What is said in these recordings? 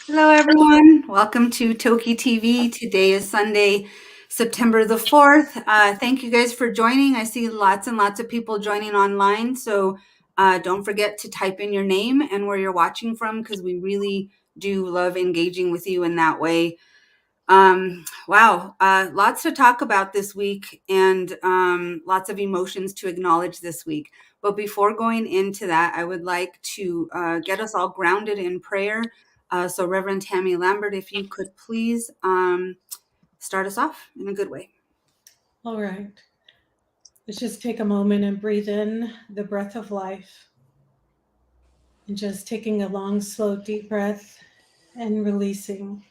Hello, everyone. Welcome to TokiTV. Today is Sunday, September the 4th. Thank you guys for joining. I see lots and lots of people joining online. So don't forget to type in your name and where you're watching from, because we really do love engaging with you in that way. Wow, lots to talk about this week and lots of emotions to acknowledge this week. But before going into that, I would like to get us all grounded in prayer. So, Reverend Tammy Lambert, if you could please start us off in a good way. All right. Let's just take a moment and breathe in the breath of life. And just taking a long, slow, deep breath and releasing.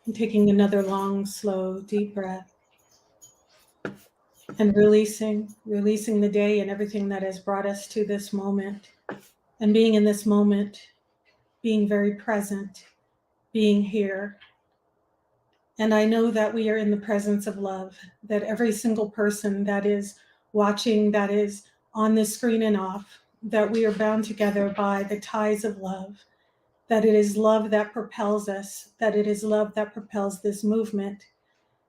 And taking another long, slow, deep breath. And releasing the day and everything that has brought us to this moment. And being in this moment, being very present, being here. And I know that we are in the presence of love, that every single person that is watching, that is on this screen and off, that we are bound together by the ties of love, that it is love that propels us, that it is love that propels this movement.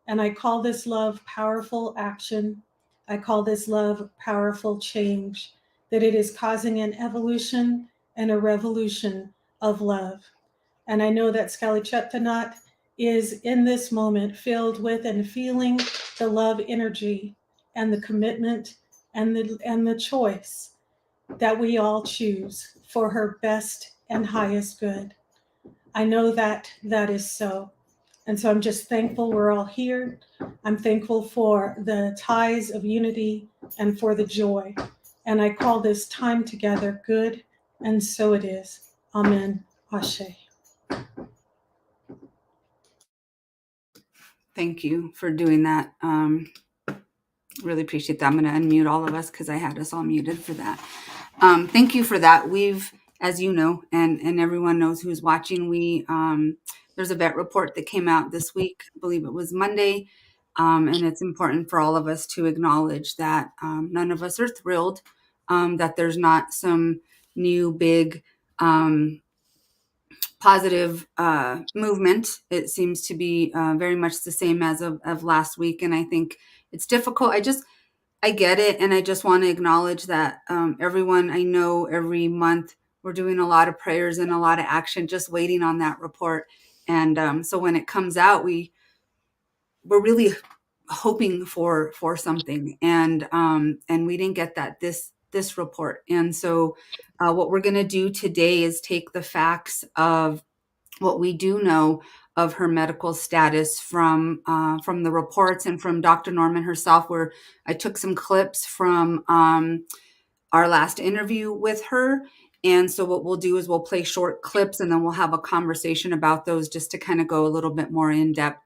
And I call this love powerful action. I call this love powerful change, that it is causing an evolution and a revolution of love. And I know that Sk'aliCh'elh-tenaut is in this moment filled with and feeling the love energy and the commitment and the choice that we all choose for her best and highest good. I know that that is so. And so I'm just thankful we're all here. I'm thankful for the ties of unity and for the joy. And I call this time together good, and so it is. Amen. Ashe. Thank you for doing that. Really appreciate that. I'm going to unmute all of us because I had us all muted for that. Thank you for that. We've, as you know, and everyone knows who's watching, there's a vet report that came out this week. I believe it was Monday. And it's important for all of us to acknowledge that none of us are thrilled that there's not some new big positive movement. It seems to be very much the same as of last week. And I think it's difficult. I get it. And I just want to acknowledge that everyone I know every month, we're doing a lot of prayers and a lot of action, just waiting on that report. And so when it comes out, we're really hoping for something. And we didn't get that this report. And so what we're going to do today is take the facts of what we do know of her medical status from the reports and from Dr. Norman herself, where I took some clips from our last interview with her. And so what we'll do is we'll play short clips and then we'll have a conversation about those just to kind of go a little bit more in depth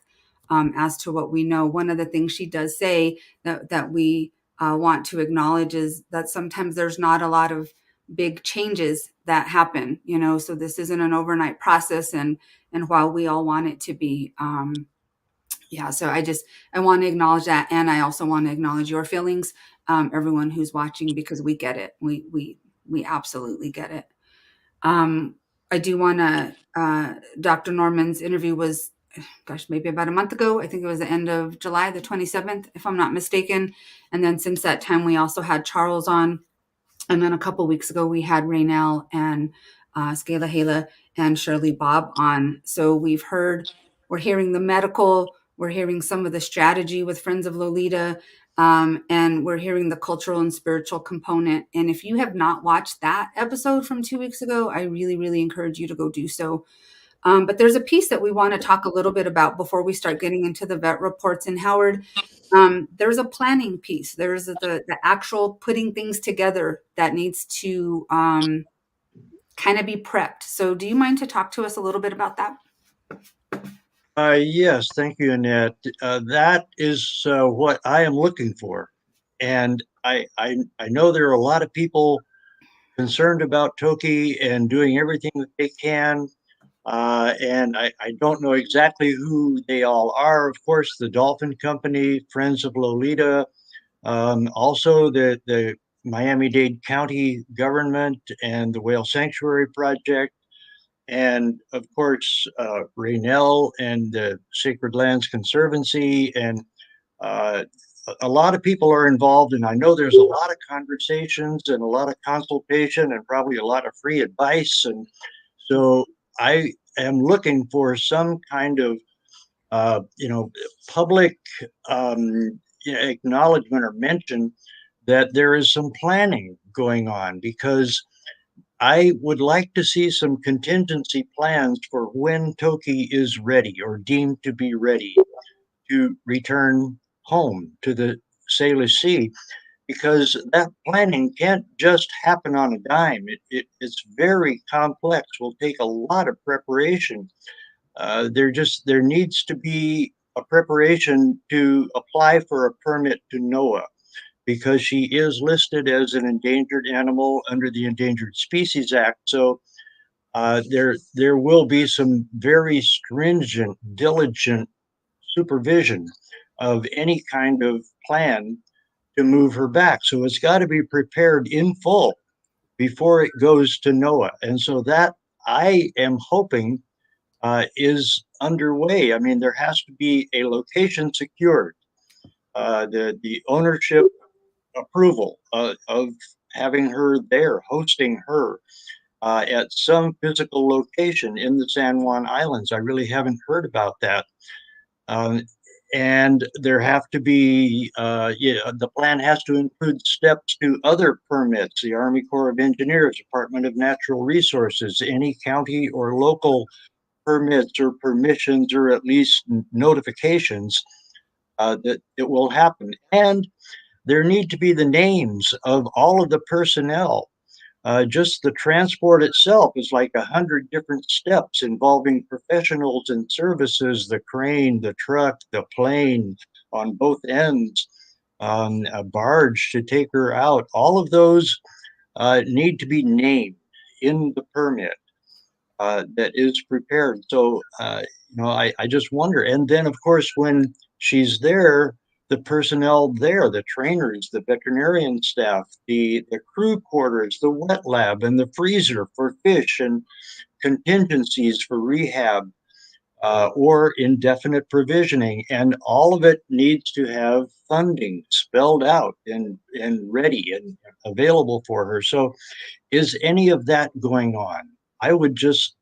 as to what we know. One of the things she does say that we want to acknowledge is that sometimes there's not a lot of big changes that happen, so this isn't an overnight process. And while we all want it to be, so I want to acknowledge that. And I also want to acknowledge your feelings, everyone who's watching, because we get it. We absolutely get it. I do want to, Dr. Norman's interview was, maybe about a month ago. I think it was the end of July, the 27th, if I'm not mistaken. And then since that time, we also had Charles on. And then a couple of weeks ago, we had Raynell and Sk'aliCh'elh and Shirley Bob on. So we're hearing the medical, we're hearing some of the strategy with Friends of Lolita, and we're hearing the cultural and spiritual component. And if you have not watched that episode from 2 weeks ago, I really, really encourage you to go do so. But there's a piece that we want to talk a little bit about before we start getting into the vet reports. And Howard, there's a planning piece. There's the actual putting things together that needs to kind of be prepped. So do you mind to talk to us a little bit about that? Yes, thank you, Annette. That is what I am looking for. And I know there are a lot of people concerned about Toki and doing everything that they can. And I don't know exactly who they all are. Of course, the Dolphin Company, Friends of Lolita, also the Miami-Dade County government and the Whale Sanctuary Project. and of course, Raynell and the Sacred Lands Conservancy, and uh, a lot of people are involved. And I know there's a lot of conversations and a lot of consultation and probably a lot of free advice. And so I am looking for some kind of, public acknowledgement or mention that there is some planning going on, because I would like to see some contingency plans for when Toki is ready or deemed to be ready to return home to the Salish Sea, because that planning can't just happen on a dime. It's very complex, will take a lot of preparation. There needs to be a preparation to apply for a permit to NOAA, because she is listed as an endangered animal under the Endangered Species Act. So there will be some very stringent, diligent supervision of any kind of plan to move her back. So it's got to be prepared in full before it goes to NOAA. And so that, I am hoping, is underway. I mean, there has to be a location secured, the ownership approval of having her there, hosting her at some physical location in the San Juan Islands. I really haven't heard about that. Um, and there have to be, the plan has to include steps to other permits, the Army Corps of Engineers, Department of Natural Resources, any county or local permits or permissions, or at least notifications that it will happen. And there need to be the names of all of the personnel. Just the transport itself is like 100 different steps involving professionals and services, the crane, the truck, the plane on both ends, a barge to take her out. All of those need to be named in the permit that is prepared. So, I just wonder. And then, of course, when she's there, the personnel there, the trainers, the veterinarian staff, the crew quarters, the wet lab, and the freezer for fish, and contingencies for rehab or indefinite provisioning. And all of it needs to have funding spelled out and ready and available for her. So is any of that going on? I would just,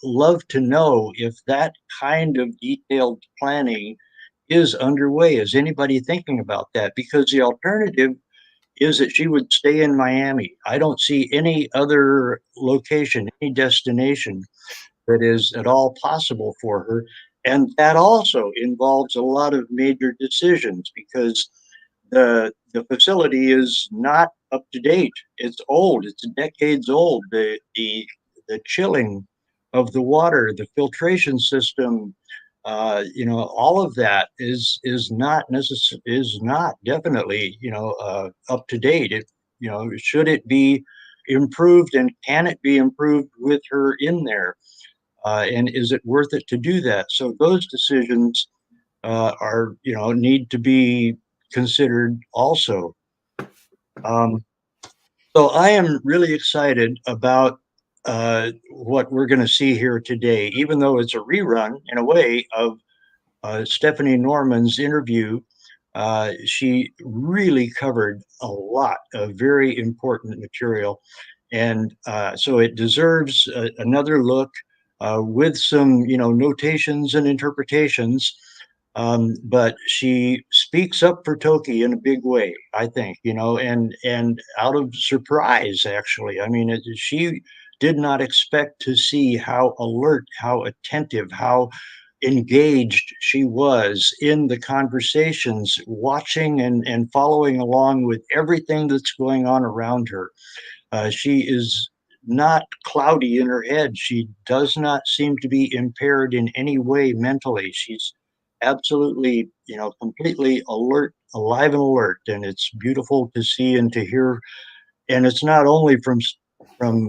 love to know if that kind of detailed planning is underway. Is anybody thinking about that? Because the alternative is that she would stay in Miami. I don't see any other location, any destination that is at all possible for her. And that also involves a lot of major decisions, because the facility is not up to date. It's old. It's decades old. The chilling of the water, the filtration system, all of that is not necessary, is not definitely up to date. Should it be improved, and can it be improved with her in there? And is it worth it to do that? So those decisions are need to be considered also. Um, so I am really excited about what we're going to see here today, even though it's a rerun in a way of Stephanie Norman's interview. She really covered a lot of very important material, and so it deserves another look with some, notations and interpretations. But she speaks up for Toki in a big way, I think, and out of surprise, actually. I mean, she did not expect to see how alert, how attentive, how engaged she was in the conversations, watching and following along with everything that's going on around her. She is not cloudy in her head. She does not seem to be impaired in any way mentally. She's absolutely, completely alert, alive and alert. And it's beautiful to see and to hear. And it's not only from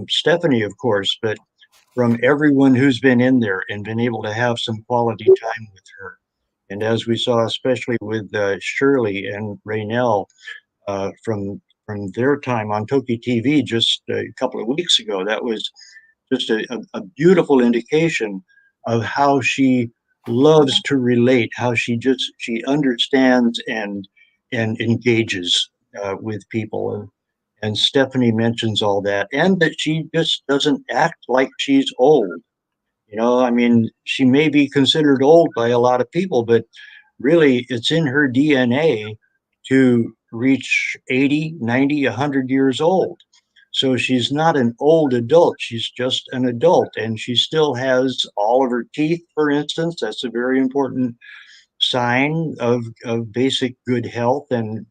Stephanie, of course, but from everyone who's been in there and been able to have some quality time with her. And as we saw, especially with Shirley and Raynell, from their time on TokiTV just a couple of weeks ago, that was just a beautiful indication of how she loves to relate, how she understands and engages with people. And Stephanie mentions all that, and that she just doesn't act like she's old. I mean, she may be considered old by a lot of people, but really it's in her DNA to reach 80, 90, 100 years old. So she's not an old adult. She's just an adult, and she still has all of her teeth, for instance. That's a very important sign of basic good health, and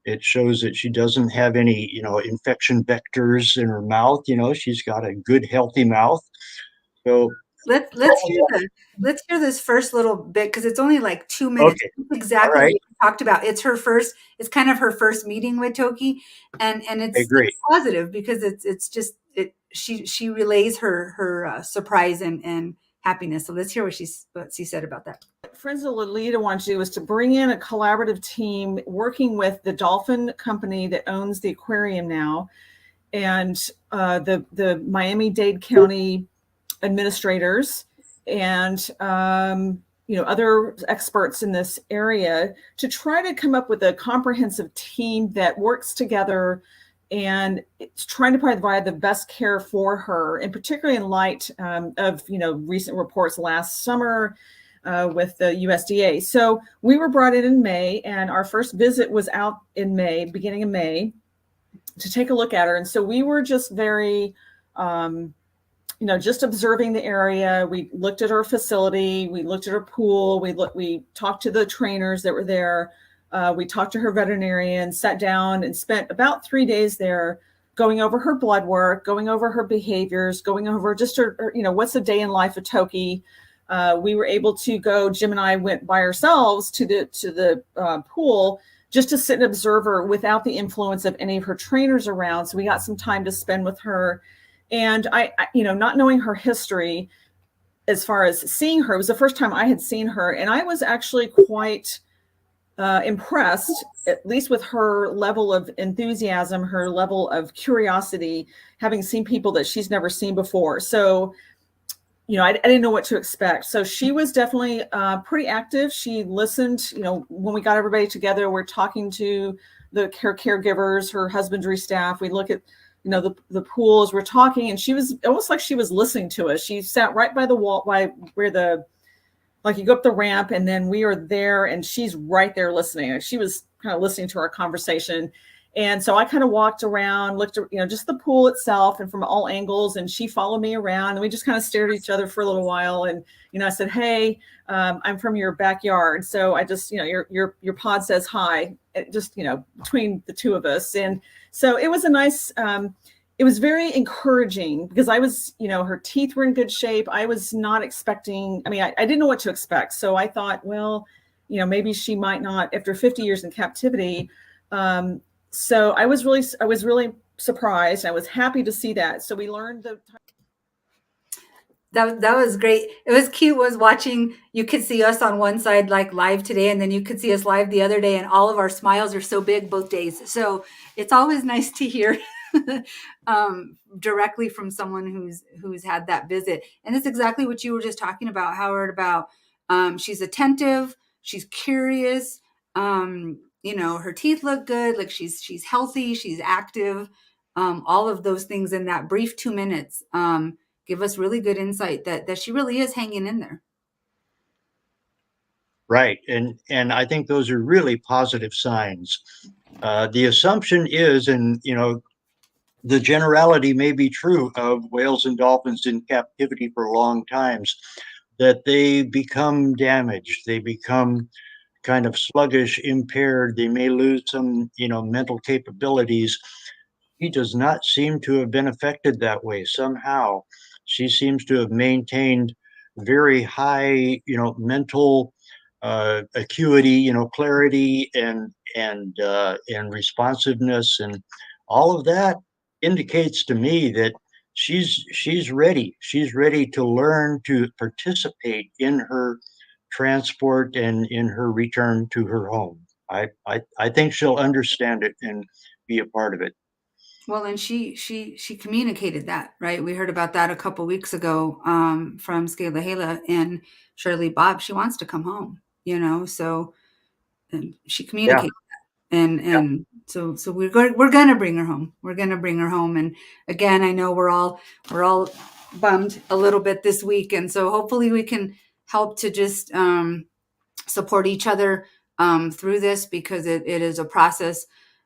it shows that she doesn't have any, infection vectors in her mouth. She's got a good, healthy mouth. So, Let's hear this first little bit because it's only like 2 minutes. okay, It's all exactly what right, you talked about. It's kind of her first meeting with Toki, and okay, it's great. positive because it's just she relays her surprise and happiness. So let's hear what she said about that. Friends of Lolita want to do is to bring in a collaborative team working with the dolphin company that owns the aquarium now, and the Miami-Dade County administrators, and other experts in this area, to try to come up with a comprehensive team that works together and it's trying to provide the best care for her, and particularly in light of recent reports last summer with the USDA. So we were brought in May, and our first visit was out in May, beginning of May, to take a look at her. And so we were just very just observing the area. We looked at her facility, we looked at her pool, we talked to the trainers that were there, we talked to her veterinarian, sat down and spent about 3 days there going over her blood work, going over her behaviors, going over just her what's a day in life of Toki. We were able to go, Jim and I went by ourselves to the pool just to sit and observe her without the influence of any of her trainers around. So we got some time to spend with her. And I not knowing her history, as far as seeing her, it was the first time I had seen her. And I was actually quite impressed, at least with her level of enthusiasm, her level of curiosity, having seen people that she's never seen before. So, I didn't know what to expect. So she was definitely pretty active. She listened, when we got everybody together, we're talking to her caregivers, her husbandry staff. We look at the pool as we're talking, and she was almost like she was listening to us. She sat right by the wall, by where like you go up the ramp, and then we are there, and she's right there listening. She was kind of listening to our conversation. And so I kind of walked around, looked at, just the pool itself and from all angles, and she followed me around, and we just kind of stared at each other for a little while. And, I said, hey, I'm from your backyard. So I just, your pod says hi, just, between the two of us. And so it was a nice, it was very encouraging because I was, her teeth were in good shape. I was not expecting, I didn't know what to expect. So I thought, well, maybe she might not, after 50 years in captivity. So I was really surprised. I was happy to see that. So we learned That was great. It was cute was watching, you could see us on one side like live today, and then you could see us live the other day, and all of our smiles are so big both days. So it's always nice to hear directly from someone who's had that visit. And it's exactly what you were just talking about, Howard, about she's attentive, she's curious, her teeth look good, like she's healthy, she's active, all of those things in that brief 2 minutes. Give us really good insight that she really is hanging in there. Right. And I think those are really positive signs. The assumption is, and the generality may be true of whales and dolphins in captivity for long times, that they become damaged, they become kind of sluggish, impaired, they may lose some, mental capabilities. He does not seem to have been affected that way. Somehow she seems to have maintained very high, mental acuity, clarity and responsiveness, and all of that indicates to me that she's ready. She's ready to learn to participate in her transport and in her return to her home. I think she'll understand it and be a part of it. Well, and she communicated that, right? We heard about that a couple weeks ago from Sk'aliCh'elh-tenaut and Shirley Bob. She wants to come home, so and she Yeah, communicated and yeah. so we're gonna bring her home. We're gonna bring her home. And again, I know we're all bummed a little bit this week, and so hopefully we can help to just support each other through this, because it is a process.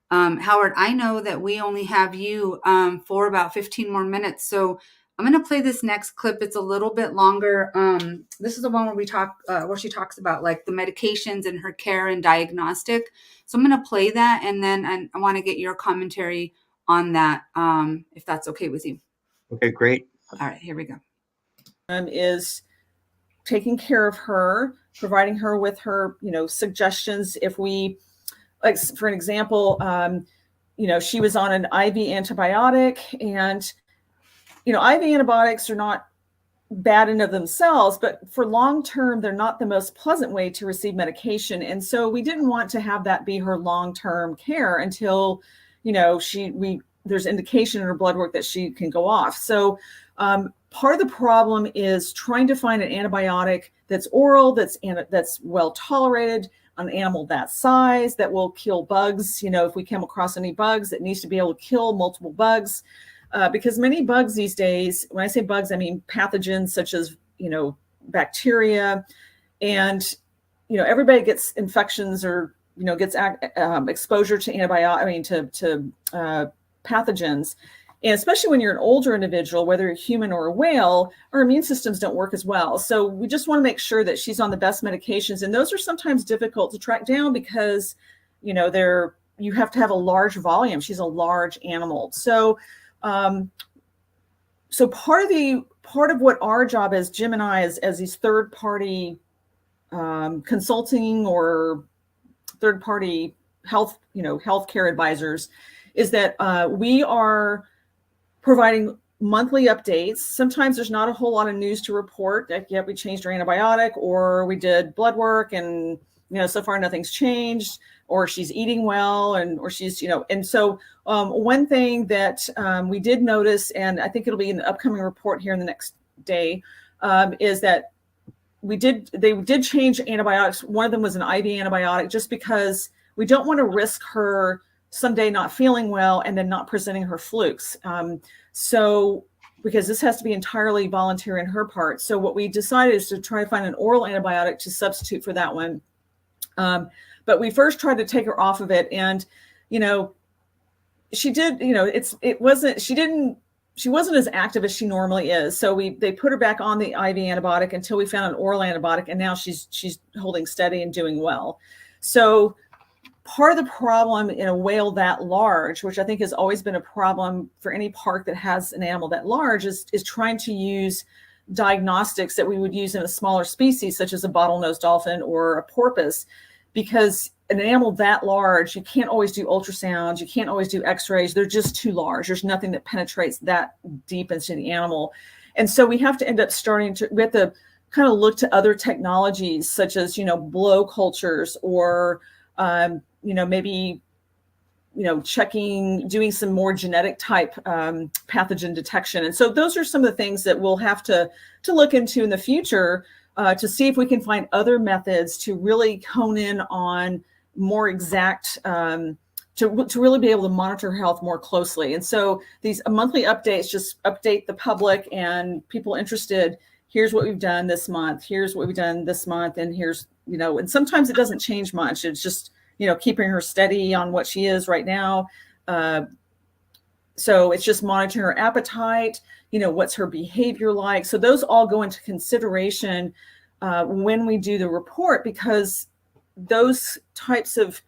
Howard, I know that we only have you for about 15 more minutes, so I'm going to play this next clip. It's a little bit longer. This is the one where she talks about like the medications and her care and diagnostic. So I'm going to play that, and then I want to get your commentary on that, if that's okay with you. Okay, great. All right, here we go. Is taking care of her, providing her with her, suggestions. If we, like, for an example, she was on an IV antibiotic, and, IV antibiotics are not bad in of themselves, but for long-term, they're not the most pleasant way to receive medication. And so we didn't want to have that be her long-term care until, there's indication in her blood work that she can go off. So part of the problem is trying to find an antibiotic that's oral, that's well tolerated, an animal that size, that will kill bugs. If we come across any bugs, it needs to be able to kill multiple bugs. Because many bugs these days, when I say bugs, I mean pathogens such as, bacteria, and, everybody gets infections or, gets exposure to pathogens. And especially when you're an older individual, whether you're human or a whale, our immune systems don't work as well. So we just want to make sure that she's on the best medications. And those are sometimes difficult to track down because, you have to have a large volume. She's a large animal. So, so part of what our job is, Jim and I, as these third party consulting or third party healthcare advisors, is that we are providing monthly updates. Sometimes there's not a whole lot of news to report. Like, yeah, we changed our antibiotic, or we did blood work, and so far nothing's changed, or she's eating well, or she's and so one thing that we did notice, and I think it'll be in the upcoming report here in the next day, is that they did change antibiotics. One of them was an IV antibiotic, just because we don't want to risk her someday not feeling well and then not presenting her flukes. So because this has to be entirely voluntary on her part. So what we decided is to try to find an oral antibiotic to substitute for that one. But we first tried to take her off of it, and, she did, she wasn't as active as she normally is. So they put her back on the IV antibiotic until we found an oral antibiotic, and now she's holding steady and doing well. So part of the problem in a whale that large, which I think has always been a problem for any park that has an animal that large, is trying to use diagnostics that we would use in a smaller species, such as a bottlenose dolphin or a porpoise, because an animal that large, you can't always do ultrasounds, you can't always do x-rays. They're just too large. There's nothing that penetrates that deep into the animal. And so we have to end up we have to kind of look to other technologies, such as, blow cultures, or, maybe, doing some more genetic type pathogen detection. And so those are some of the things that we'll have to look into in the future, to see if we can find other methods to really hone in on more exact, to really be able to monitor health more closely. And so these monthly updates just update the public and people interested. Here's what we've done this month. Here's what we've done this month. And here's, and sometimes it doesn't change much. It's just, keeping her steady on what she is right now. So it's just monitoring her appetite, what's her behavior like. So those all go into consideration when we do the report, because those types of,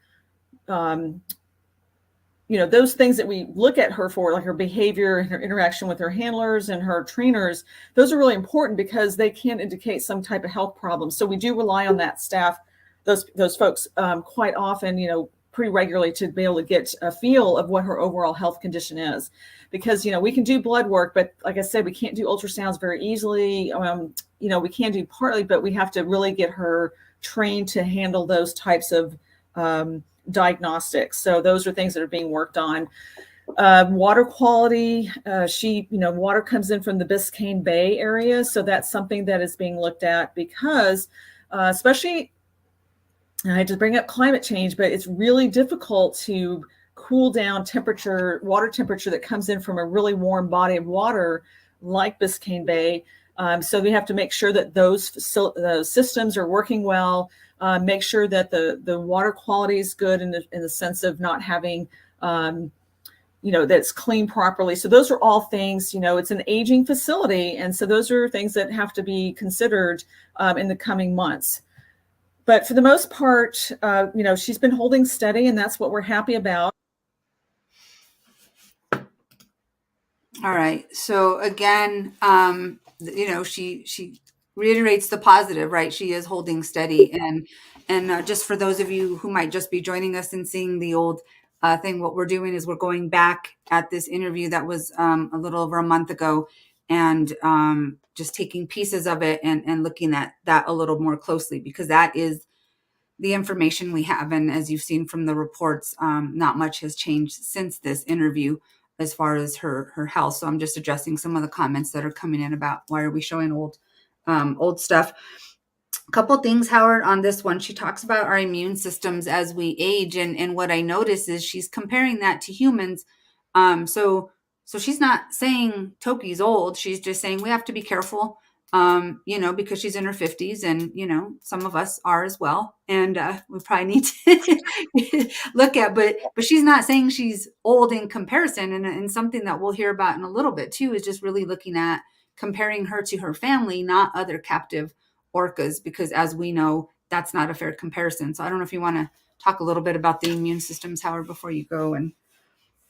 those things that we look at her for, like her behavior and her interaction with her handlers and her trainers, those are really important because they can indicate some type of health problem. So we do rely on that staff, those folks quite often, pretty regularly, to be able to get a feel of what her overall health condition is. Because, we can do blood work, but like I said, we can't do ultrasounds very easily. We can do partly, but we have to really get her trained to handle those types of diagnostics. So those are things that are being worked on. Water quality, water comes in from the Biscayne Bay area. So that's something that is being looked at because especially, I hate to bring up climate change, but it's really difficult to cool down water temperature that comes in from a really warm body of water like Biscayne Bay. So we have to make sure that those systems are working well, make sure that the water quality is good in the sense of not having that's cleaned properly. So those are all things, it's an aging facility. And so those are things that have to be considered in the coming months. But for the most part, she's been holding steady, and that's what we're happy about. All right. So again, she reiterates the positive, right? She is holding steady, and just for those of you who might just be joining us and seeing the old thing, what we're doing is we're going back at this interview that was a little over a month ago, and just taking pieces of it and looking at that a little more closely, because that is the information we have. And as you've seen from the reports, not much has changed since this interview as far as her health. So I'm just addressing some of the comments that are coming in about why are we showing old stuff. A couple things, Howard, on this one. She talks about our immune systems as we age, and what I notice is she's comparing that to humans. So she's not saying Toki's old. She's just saying we have to be careful, because she's in her 50s, and some of us are as well, and we probably need to look at. But she's not saying she's old in comparison, and something that we'll hear about in a little bit too is just really looking at comparing her to her family, not other captive orcas, because as we know, that's not a fair comparison. So I don't know if you want to talk a little bit about the immune systems, Howard, before you go.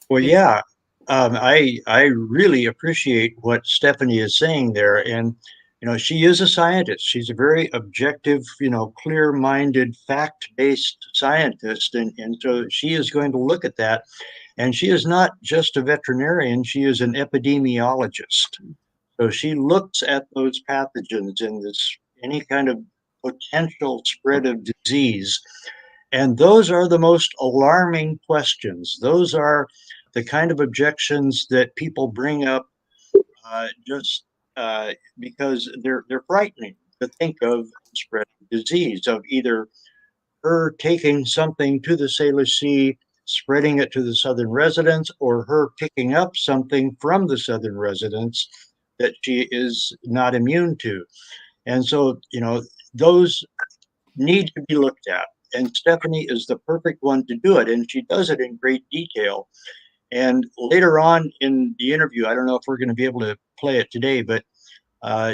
Well, yeah, I really appreciate what Stephanie is saying there, and she is a scientist. She's a very objective, clear-minded, fact-based scientist, and so she is going to look at that. And she is not just a veterinarian; she is an epidemiologist. So she looks at those pathogens and any kind of potential spread of disease. And those are the most alarming questions. Those are the kind of objections that people bring up just because they're frightening to think of spread of disease, of either her taking something to the Salish Sea, spreading it to the southern residents, or her picking up something from the southern residents that she is not immune to. And so, those need to be looked at. And Stephanie is the perfect one to do it. And she does it in great detail. And later on in the interview, I don't know if we're going to be able to play it today, but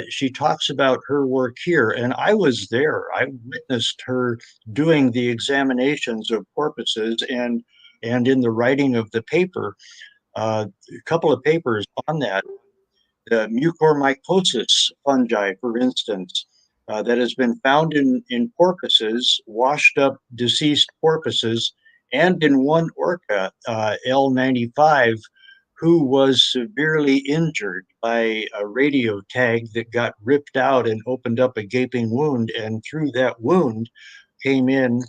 she talks about her work here. And I was there. I witnessed her doing the examinations of porpoises and in the writing of the paper, a couple of papers on that. The mucormycosis fungi, for instance, that has been found in porpoises, washed up deceased porpoises, and in one orca, L95, who was severely injured by a radio tag that got ripped out and opened up a gaping wound. And through that wound came in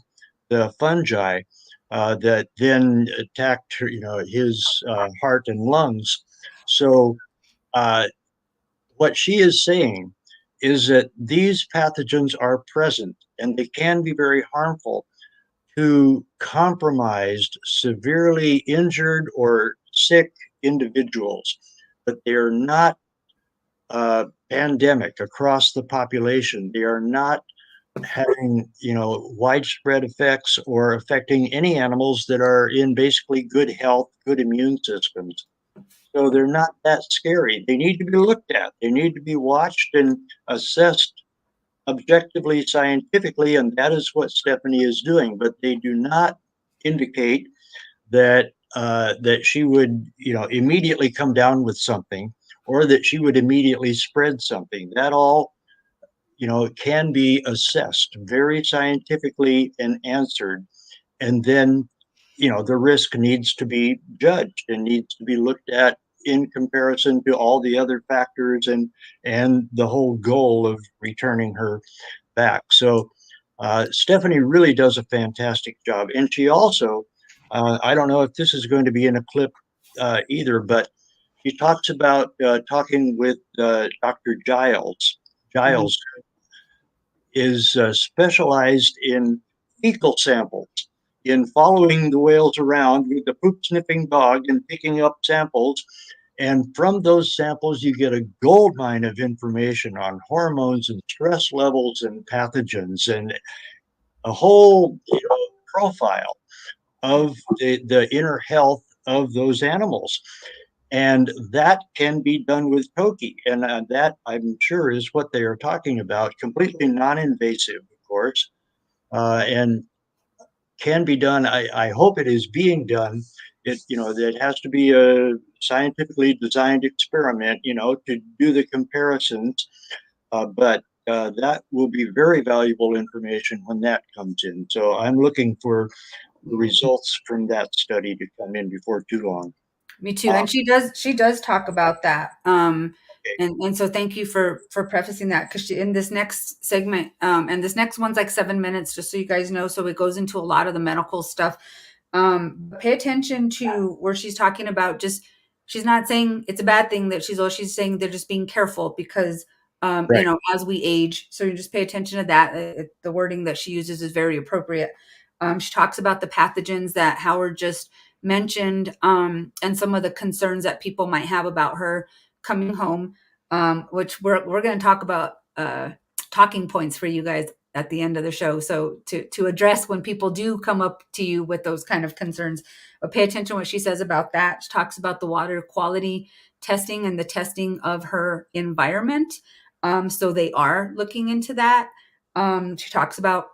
the fungi that then attacked his heart and lungs. So what she is saying is that these pathogens are present and they can be very harmful to compromised, severely injured, or sick individuals, but they are not pandemic across the population. They are not having widespread effects or affecting any animals that are in basically good health, good immune systems. So they're not that scary. They need to be looked at. They need to be watched and assessed objectively, scientifically, and that is what Stephanie is doing. But they do not indicate that that she would, immediately come down with something, or that she would immediately spread something. That all, can be assessed very scientifically and answered, and then the risk needs to be judged and needs to be looked at in comparison to all the other factors and the whole goal of returning her back. So Stephanie really does a fantastic job. And she also, I don't know if this is going to be in a clip either, but she talks about talking with Dr. Giles. Giles is specialized in fecal samples, in following the whales around with the poop sniffing dog and picking up samples. And from those samples, you get a gold mine of information on hormones and stress levels and pathogens and a whole profile of the inner health of those animals. And that can be done with Toki. And that, I'm sure, is what they are talking about. Completely non-invasive, of course, and can be done. I hope it is being done. It has to be a scientifically designed experiment, to do the comparisons. But that will be very valuable information when that comes in. So I'm looking for the results from that study to come in before too long. Me too. And she does talk about that. And so thank you for prefacing that, because in this next segment, and this next one's like 7 minutes, just so you guys know. So it goes into a lot of the medical stuff. Pay attention to where she's talking about she's not saying it's a bad thing that she's saying they're just being careful because, Right. as we age. So you just pay attention to that. The wording that she uses is very appropriate. She talks about the pathogens that Howard just mentioned, and some of the concerns that people might have about her coming home, which we're going to talk about talking points for you guys at the end of the show. So to address when people do come up to you with those kind of concerns, but pay attention to what she says about that. She talks about the water quality testing and the testing of her environment. So they are looking into that. She talks about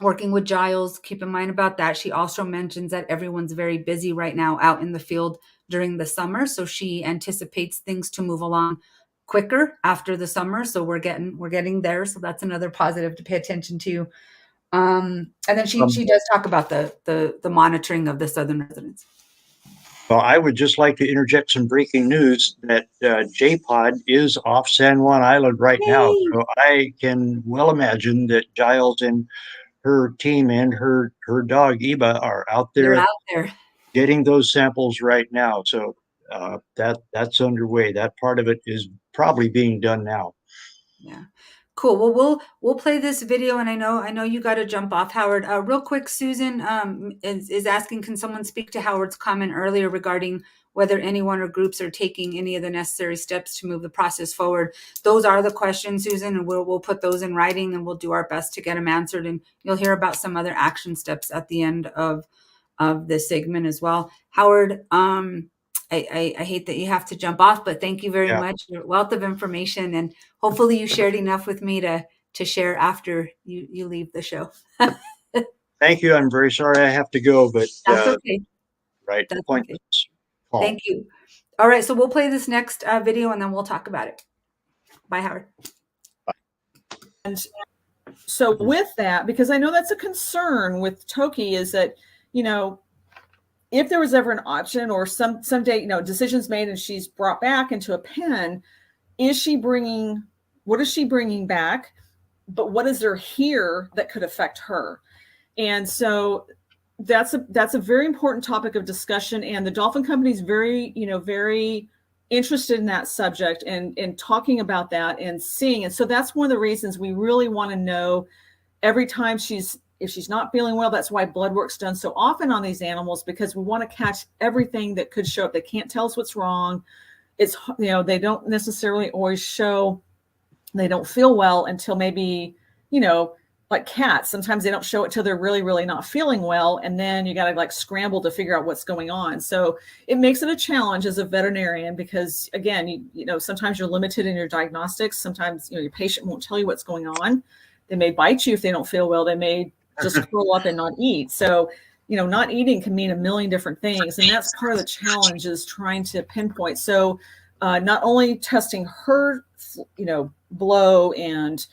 working with Giles. Keep in mind about that. She also mentions that everyone's very busy right now out in the field during the summer. So she anticipates things to move along quicker after the summer. So we're getting there. So that's another positive to pay attention to. And then she does talk about the monitoring of the southern residents. Well, I would just like to interject some breaking news that J-Pod is off San Juan Island right now. So I can well imagine that Giles and her team and her dog Eba are out They're there, out there getting those samples right now. So that's underway. That part of it is probably being done now. Yeah. Cool. Well, we'll play this video, and I know you got to jump off, Howard. Real quick, Susan is asking, can someone speak to Howard's comment earlier regarding whether anyone or groups are taking any of the necessary steps to move the process forward? Those are the questions, Susan, and we'll put those in writing, and we'll do our best to get them answered. And you'll hear about some other action steps at the end of this segment as well. Howard, I hate that you have to jump off, but thank you very much. Your wealth of information, and hopefully you shared enough with me to share after you leave the show. Thank you. I'm very sorry I have to go, but that's okay. Right. That's okay. Thank you. All right, so we'll play this next video, and then we'll talk about it. Bye, Howard. Bye. And so with that, because I know that's a concern with Toki, is that, if there was ever an option or someday, decisions made and she's brought back into a pen, what is she bringing back? But what is there here that could affect her? And so that's a very important topic of discussion. And the Dolphin Company is very interested in that subject and talking about that and seeing. And so that's one of the reasons we really want to know every time if she's not feeling well. That's why blood work's done so often on these animals, because we want to catch everything that could show up. They can't tell us what's wrong. It's, they don't necessarily always show they don't feel well until maybe, like cats. Sometimes they don't show it till they're really, really not feeling well. And then you got to scramble to figure out what's going on. So it makes it a challenge as a veterinarian, because again, sometimes you're limited in your diagnostics. Sometimes, your patient won't tell you what's going on. They may bite you if they don't feel well. They may just curl up and not eat. So, not eating can mean a million different things. And that's part of the challenge, is trying to pinpoint. So not only testing her, blow and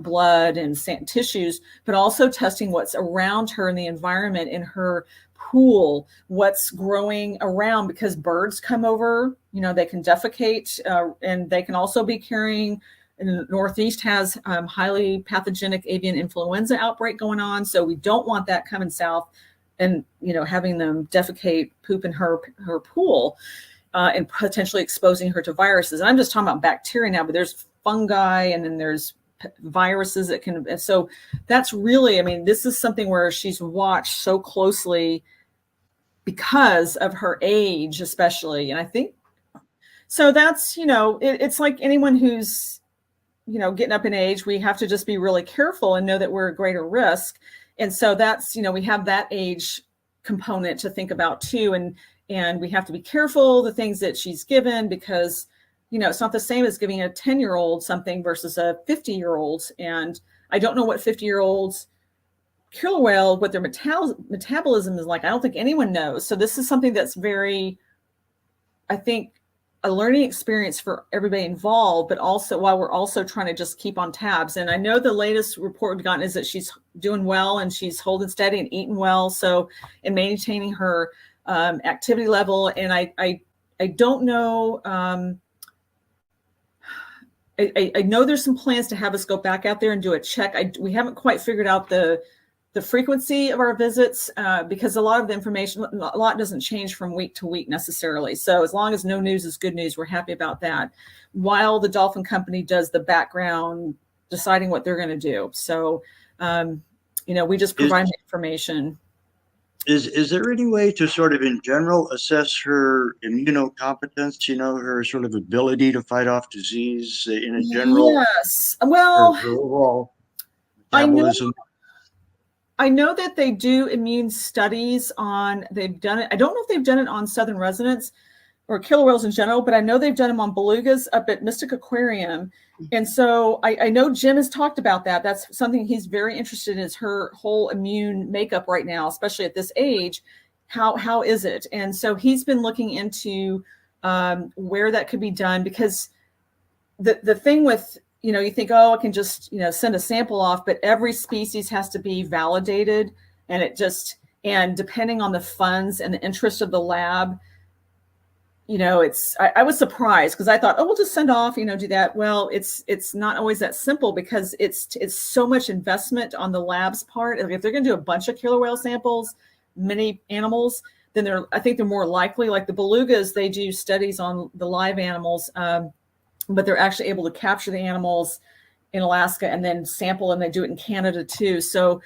blood and tissues, but also testing what's around her in the environment, in her pool, what's growing around, because birds come over, they can defecate, and they can also be carrying. In the Northeast has highly pathogenic avian influenza outbreak going on. So we don't want that coming south and having them defecate, poop in her pool, and potentially exposing her to viruses. And I'm just talking about bacteria now, but there's fungi, and then there's viruses that can. So that's really, this is something where she's watched so closely because of her age, especially. And I think so. That's it's like anyone who's getting up in age. We have to just be really careful and know that we're at greater risk. And so that's, we have that age component to think about too. And we have to be careful the things that she's given, because, it's not the same as giving a 10-year-old something versus a 50-year-old. And I don't know what 50-year-olds killer whale, what their metabolism is like. I don't think anyone knows. So this is something that's very, I think, a learning experience for everybody involved, but also while we're also trying to just keep on tabs. And I know the latest report we've gotten is that she's doing well and she's holding steady and eating well. So, and maintaining her activity level. And I don't know. I know there's some plans to have us go back out there and do a check. We haven't quite figured out the frequency of our visits, because a lot of the information, a lot doesn't change from week to week necessarily. So as long as no news is good news, we're happy about that, while the dolphin company does the background deciding what they're going to do. So, we just provide the information. Is there any way to sort of in general assess her immunocompetence, her sort of ability to fight off disease in a general? Yes. Well, her overall metabolism? I know that they do immune studies they've done it. I don't know if they've done it on southern residents or killer whales in general, but I know they've done them on belugas up at Mystic Aquarium. And so I know Jim has talked about that. That's something he's very interested in, is her whole immune makeup right now, especially at this age. How is it? And so he's been looking into where that could be done, because the thing with, you think, oh, I can just, send a sample off, but every species has to be validated. And depending on the funds and the interest of the lab, I was surprised, because I thought, oh, we'll just send off, do that. Well, it's not always that simple, because it's so much investment on the lab's part. If they're going to do a bunch of killer whale samples, many animals, then I think they're more likely, like the belugas, they do studies on the live animals, but they're actually able to capture the animals in Alaska and then sample them. They do it in Canada too. So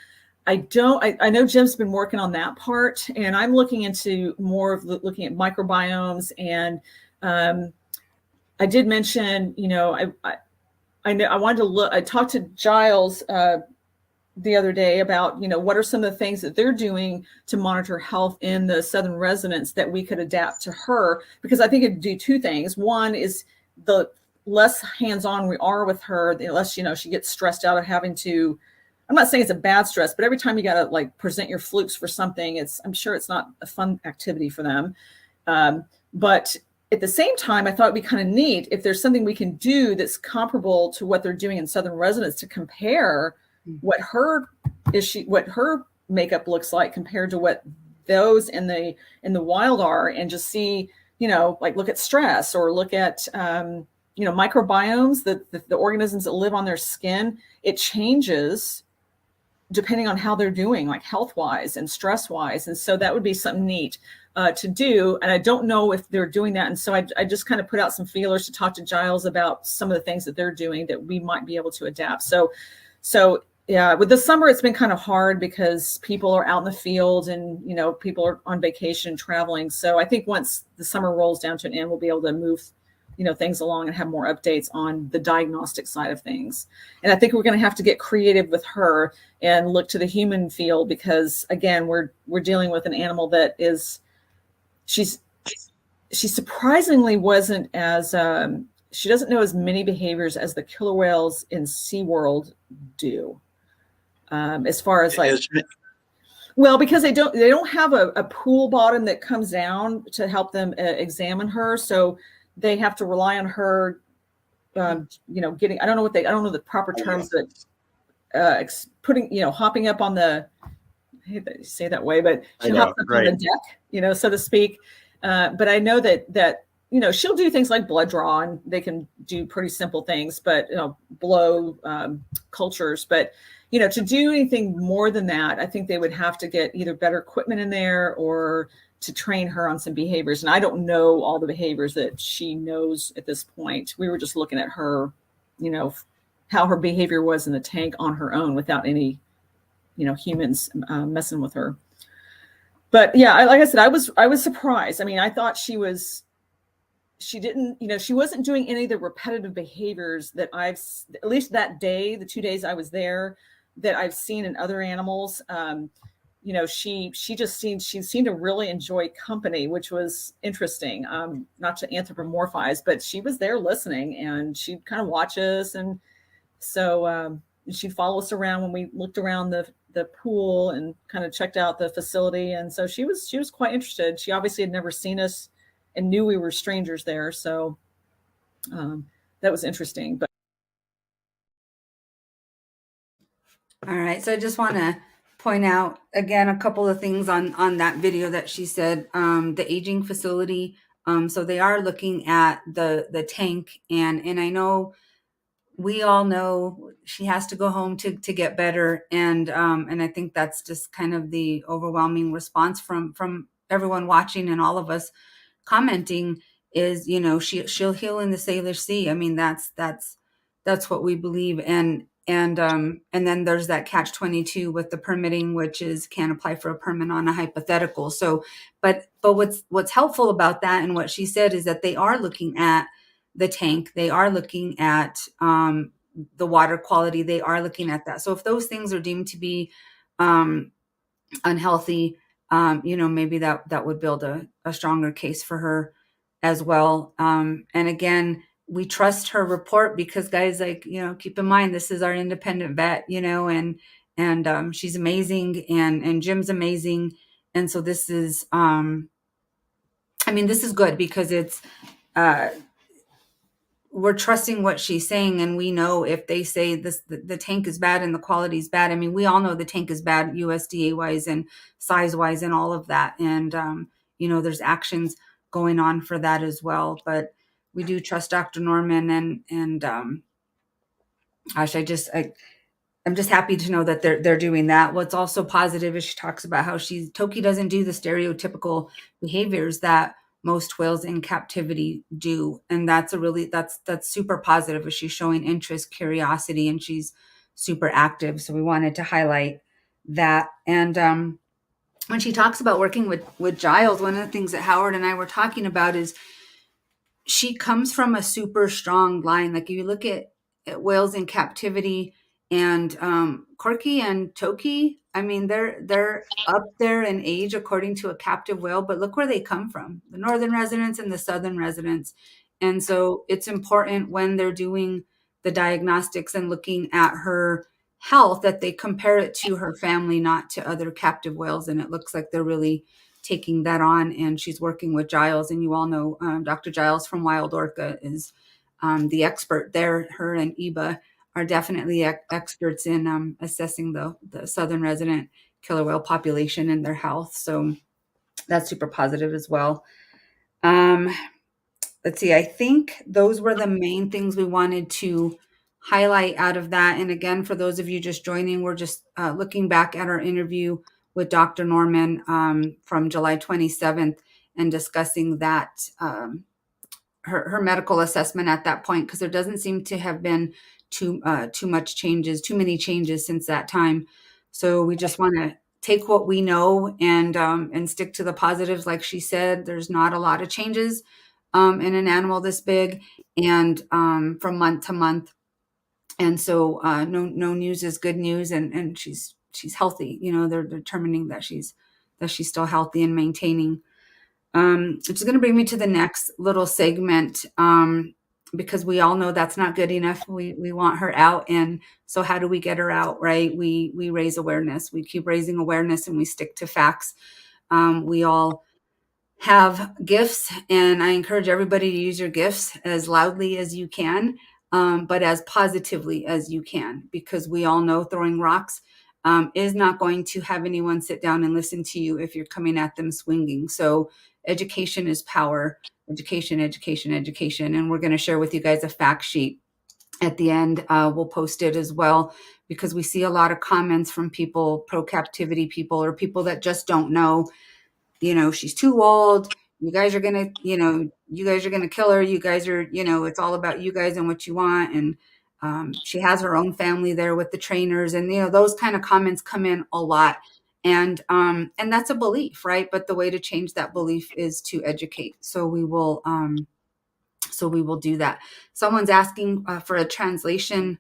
I know Jim's been working on that part, and I'm looking into more of looking at microbiomes. And I did mention, I know I wanted to look. I talked to Giles the other day about, what are some of the things that they're doing to monitor health in the southern residents that we could adapt to her, because I think it'd do two things. One is the less hands-on we are with her, the less, she gets stressed out of having to. I'm not saying it's a bad stress, but every time you got to present your flukes for something, I'm sure it's not a fun activity for them. But at the same time, I thought it'd be kind of neat if there's something we can do that's comparable to what they're doing in southern residents, to compare what her makeup looks like compared to what those in the wild are, and just see, look at stress, or look at, microbiomes, the organisms that live on their skin. It changes depending on how they're doing, like health-wise and stress-wise. And so that would be something neat to do. And I don't know if they're doing that. And so I just kind of put out some feelers to talk to Giles about some of the things that they're doing that we might be able to adapt. So yeah, with the summer, it's been kind of hard because people are out in the field and, people are on vacation, traveling. So I think once the summer rolls down to an end, we'll be able to move things along and have more updates on the diagnostic side of things. And I think we're going to have to get creative with her and look to the human field, because again, we're dealing with an animal that she surprisingly wasn't as, she doesn't know as many behaviors as the killer whales in SeaWorld do. As far as well, because they don't have a pool bottom that comes down to help them examine her. So they have to rely on her, getting, I don't know the proper terms, but putting, hopping up on the, I hate that you say that way, but she hops up on the deck, so to speak. But I know that, she'll do things like blood draw, and they can do pretty simple things, but, blow cultures. But to do anything more than that, I think they would have to get either better equipment in there or to train her on some behaviors. And I don't know all the behaviors that she knows at this point. We were just looking at her, how her behavior was in the tank on her own without any, humans messing with her. But yeah, like I said, I was surprised. I mean, I thought she didn't, she wasn't doing any of the repetitive behaviors that at least that day, the 2 days I was there, that I've seen in other animals. She seemed to really enjoy company, which was interesting. Not to anthropomorphize, but she was there listening, and she'd kind of watch us. And so she'd follow us around when we looked around the pool and kind of checked out the facility. And so she was quite interested. She obviously had never seen us and knew we were strangers there. So that was interesting. But All right. So I just want to point out again a couple of things on that video that she said. The aging facility. So they are looking at the tank, and I know we all know she has to go home to get better, and I think that's just kind of the overwhelming response from everyone watching and all of us commenting is, she'll heal in the Salish Sea. I mean, that's what we believe. And then there's that catch-22 with the permitting, which is can't apply for a permit on a hypothetical. So, but what's helpful about that and what she said is that they are looking at the tank, they are looking at the water quality, they are looking at that. So if those things are deemed to be unhealthy, maybe that would build a stronger case for her as well. And again, we trust her report because guys, keep in mind, this is our independent vet, and she's amazing, and Jim's amazing. And so this is, this is good because it's, we're trusting what she's saying, and we know if they say the tank is bad and the quality is bad. I mean, we all know the tank is bad USDA wise and size wise and all of that. And, there's actions going on for that as well. But we do trust Dr. Norman, and gosh, I'm just happy to know that they're doing that. What's also positive is she talks about how Toki doesn't do the stereotypical behaviors that most whales in captivity do. And that's super positive, as she's showing interest, curiosity, and she's super active. So we wanted to highlight that. And when she talks about working with Giles, one of the things that Howard and I were talking about is she comes from a super strong line. Like if you look at whales in captivity, and Corky and Toki, I mean, they're up there in age according to a captive whale, but look where they come from, the northern residents and the southern residents. And so it's important when they're doing the diagnostics and looking at her health that they compare it to her family, not to other captive whales. And it looks like they're really taking that on. And she's working with Giles, and you all know Dr. Giles from Wild Orca is the expert there. Her and Eba are definitely experts in assessing the southern resident killer whale population and their health. So that's super positive as well. Let's see, I think those were the main things we wanted to highlight out of that. And again, for those of you just joining, we're just looking back at our interview with Dr. Norman from July 27th and discussing that, her medical assessment at that point, because there doesn't seem to have been too many changes since that time. So we just want to take what we know and stick to the positives. Like she said, there's not a lot of changes in an animal this big, and from month to month. And so no news is good news, and she's healthy. They're determining that she's still healthy and maintaining. Which is going to bring me to the next little segment, because we all know that's not good enough. We want her out. And so how do we get her out, right? We raise awareness. We keep raising awareness, and we stick to facts. We all have gifts, and I encourage everybody to use your gifts as loudly as you can, but as positively as you can, because we all know throwing rocks is not going to have anyone sit down and listen to you if you're coming at them swinging. So education is power. Education. And we're going to share with you guys a fact sheet at the end. We'll post it as well, because we see a lot of comments from people, pro-captivity people, or people that just don't know, she's too old. You guys are gonna, you guys are gonna kill her. You guys are, it's all about you guys and what you want. And she has her own family there with the trainers, and those kind of comments come in a lot. And that's a belief, right? But the way to change that belief is to educate. So we will do that. Someone's asking for a translation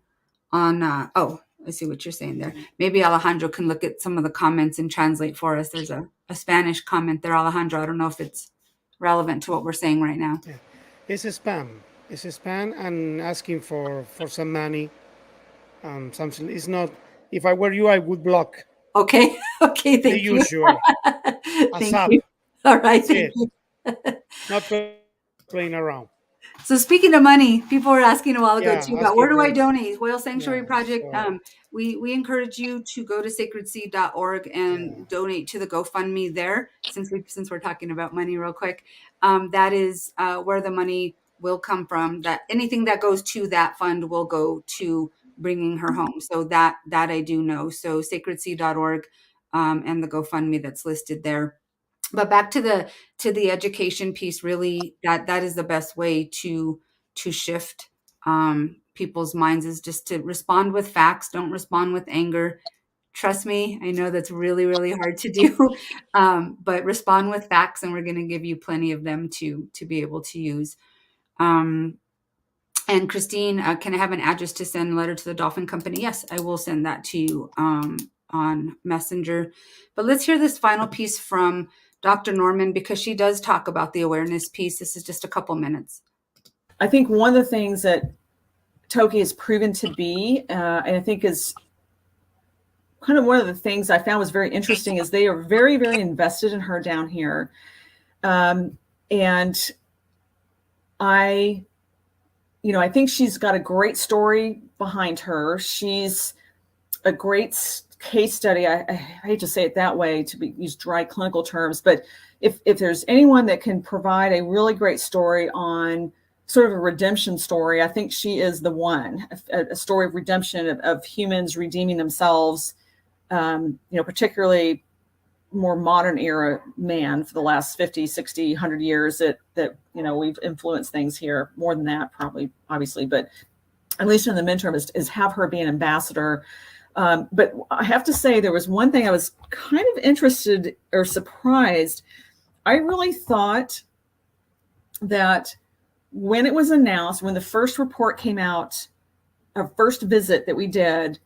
on. I see what you're saying there. Maybe Alejandro can look at some of the comments and translate for us. There's a Spanish comment there, Alejandro. I don't know if it's relevant to what we're saying right now. Yeah. It's a spam. It's a spam and asking for some money. Something. It's not. If I were you, I would block. Okay. Okay. Thank you. The usual. Thank ASAP. you. All right. That's Thank it. you. Not playing around. So speaking of money, people were asking a while ago Yeah, too about where do I asking donate? Whale Sanctuary Yeah, Project. so We encourage you to go to sacredseed.org and Yeah. donate to the GoFundMe there. Since we're talking about money real quick, that is where the money will come from. That anything that goes to that fund will go to bringing her home. So that I do know. So sacredseed.org and the GoFundMe that's listed there. But back to the education piece, really, that is the best way to shift people's minds, is just to respond with facts. Don't respond with anger. Trust me, I know that's really, really hard to do, but respond with facts, and we're going to give you plenty of them to be able to use. And Christine, can I have an address to send a letter to the Dolphin Company? Yes, I will send that to you on Messenger. But let's hear this final piece from Dr. Norman, because she does talk about the awareness piece. This is just a couple minutes. I think one of the things that Toki has proven to be, and I think is kind of one of the things I found was very interesting, is they are very, very invested in her down here. And I think she's got a great story behind her. She's a great case study. I hate to say it that way, to use dry clinical terms, but if there's anyone that can provide a really great story on sort of a redemption story, I think she is the one. A story of redemption, of humans redeeming themselves, particularly more modern era man for the last 50, 60, 100 years that we've influenced things here. More than that, probably, obviously, but at least in the midterm is have her be an ambassador. But I have to say, there was one thing I was kind of interested or surprised. I really thought that when it was announced, when the first report came out, our first visit that we did,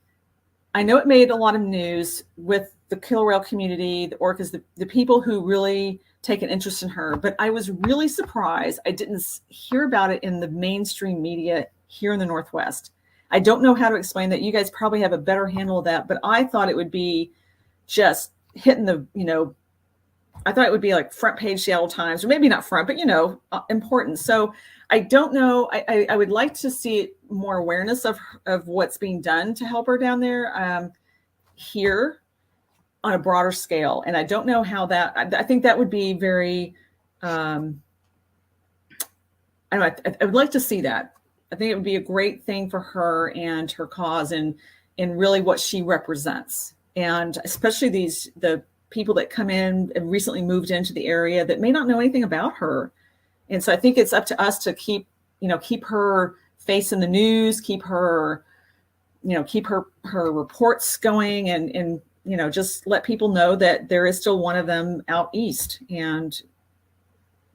I know it made a lot of news with the killer whale community, the orcas, the people who really take an interest in her. But I was really surprised I didn't hear about it in the mainstream media here in the Northwest. I don't know how to explain that. You guys probably have a better handle of that, but I thought it would be just hitting I thought it would be like front page Seattle Times, or maybe not front, but important. So I don't know. I would like to see more awareness of what's being done to help her down there here on a broader scale. And I don't know how that, I think that would be very, I would like to see that. I think it would be a great thing for her and her cause and really what she represents. And especially the people that come in and recently moved into the area that may not know anything about her. And so I think it's up to us to keep her face in the news, keep her reports going and just let people know that there is still one of them out east. And,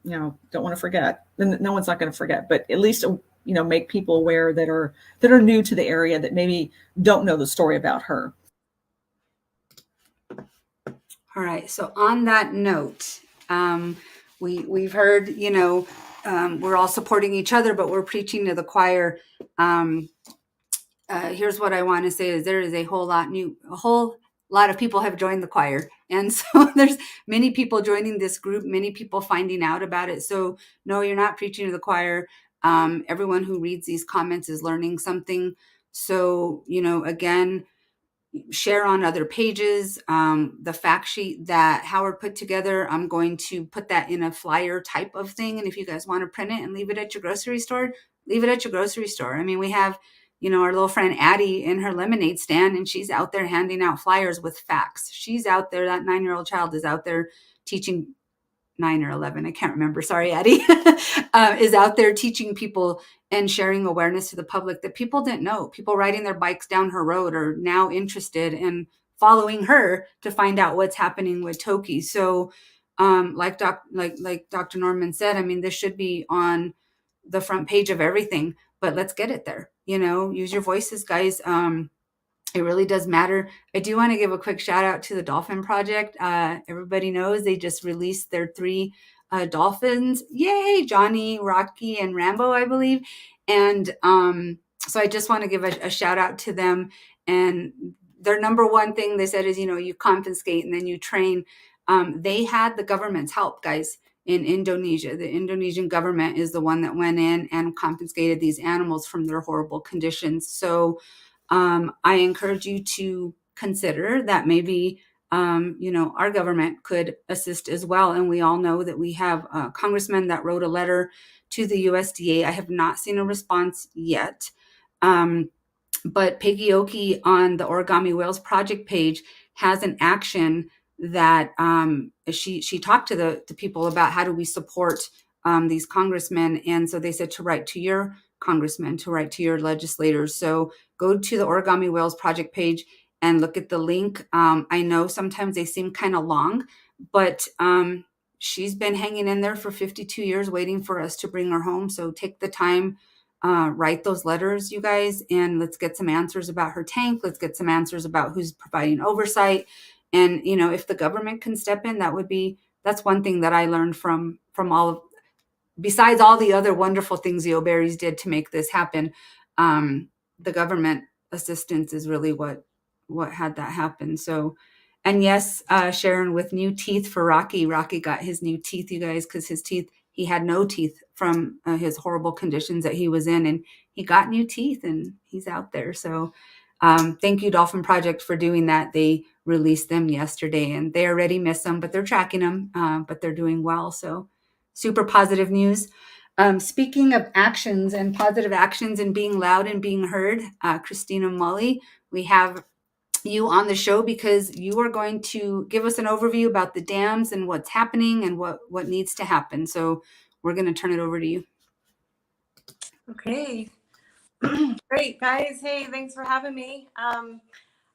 don't want to forget. And no one's not going to forget, but at least make people aware that are new to the area that maybe don't know the story about her. All right. So on that note, we've heard, we're all supporting each other, but we're preaching to the choir. Here's what I want to say is there is a whole lot of people have joined the choir. And so there's many people joining this group, many people finding out about it. So no, you're not preaching to the choir. Everyone who reads these comments is learning something. So, again, share on other pages. The fact sheet that Howard put together, I'm going to put that in a flyer type of thing. And if you guys want to print it and leave it at your grocery store, leave it at your grocery store. I mean, we have our little friend Addie in her lemonade stand, and she's out there handing out flyers with facts. She's out there, that 9-year-old child is out there teaching, 9 or 11, I can't remember, sorry, Addie, is out there teaching people and sharing awareness to the public that people didn't know. People riding their bikes down her road are now interested in following her to find out what's happening with Toki. So like Dr. Norman said, I mean, this should be on the front page of everything, but let's get it there. Use your voices, guys. It really does matter. I do want to give a quick shout out to the Dolphin Project. Everybody knows they just released their 3 dolphins. Yay! Johnny, Rocky, and Rambo, I believe. And so I just want to give a shout out to them. And their number one thing they said is, you confiscate and then you train. They had the government's help, guys, in Indonesia. The Indonesian government is the one that went in and confiscated these animals from their horrible conditions. So I encourage you to consider that maybe, our government could assist as well. And we all know that we have a congressman that wrote a letter to the USDA. I have not seen a response yet. But Peggy Oki on the Origami Whales Project page has an action that she talked to the people about how do we support these congressmen. And so they said to write to your congressmen, to write to your legislators. So go to the Origami Whales Project page and look at the link. I know sometimes they seem kind of long, but she's been hanging in there for 52 years waiting for us to bring her home. So take the time, write those letters, you guys, and let's get some answers about her tank. Let's get some answers about who's providing oversight. And, if the government can step in, that's one thing that I learned from all of, besides all the other wonderful things the O'Berries did to make this happen. The government assistance is really what had that happen. So, and yes, Sharon, with new teeth for Rocky got his new teeth, you guys, because he had no teeth from his horrible conditions that he was in, and he got new teeth and he's out there. So thank you, Dolphin Project, for doing that. They released them yesterday and they already miss them, but they're tracking them, but they're doing well. So super positive news. Speaking of actions and positive actions and being loud and being heard, Christina Mullee, we have you on the show because you are going to give us an overview about the dams and what's happening and what needs to happen. So we're going to turn it over to you. Okay. Great, guys. Hey, thanks for having me.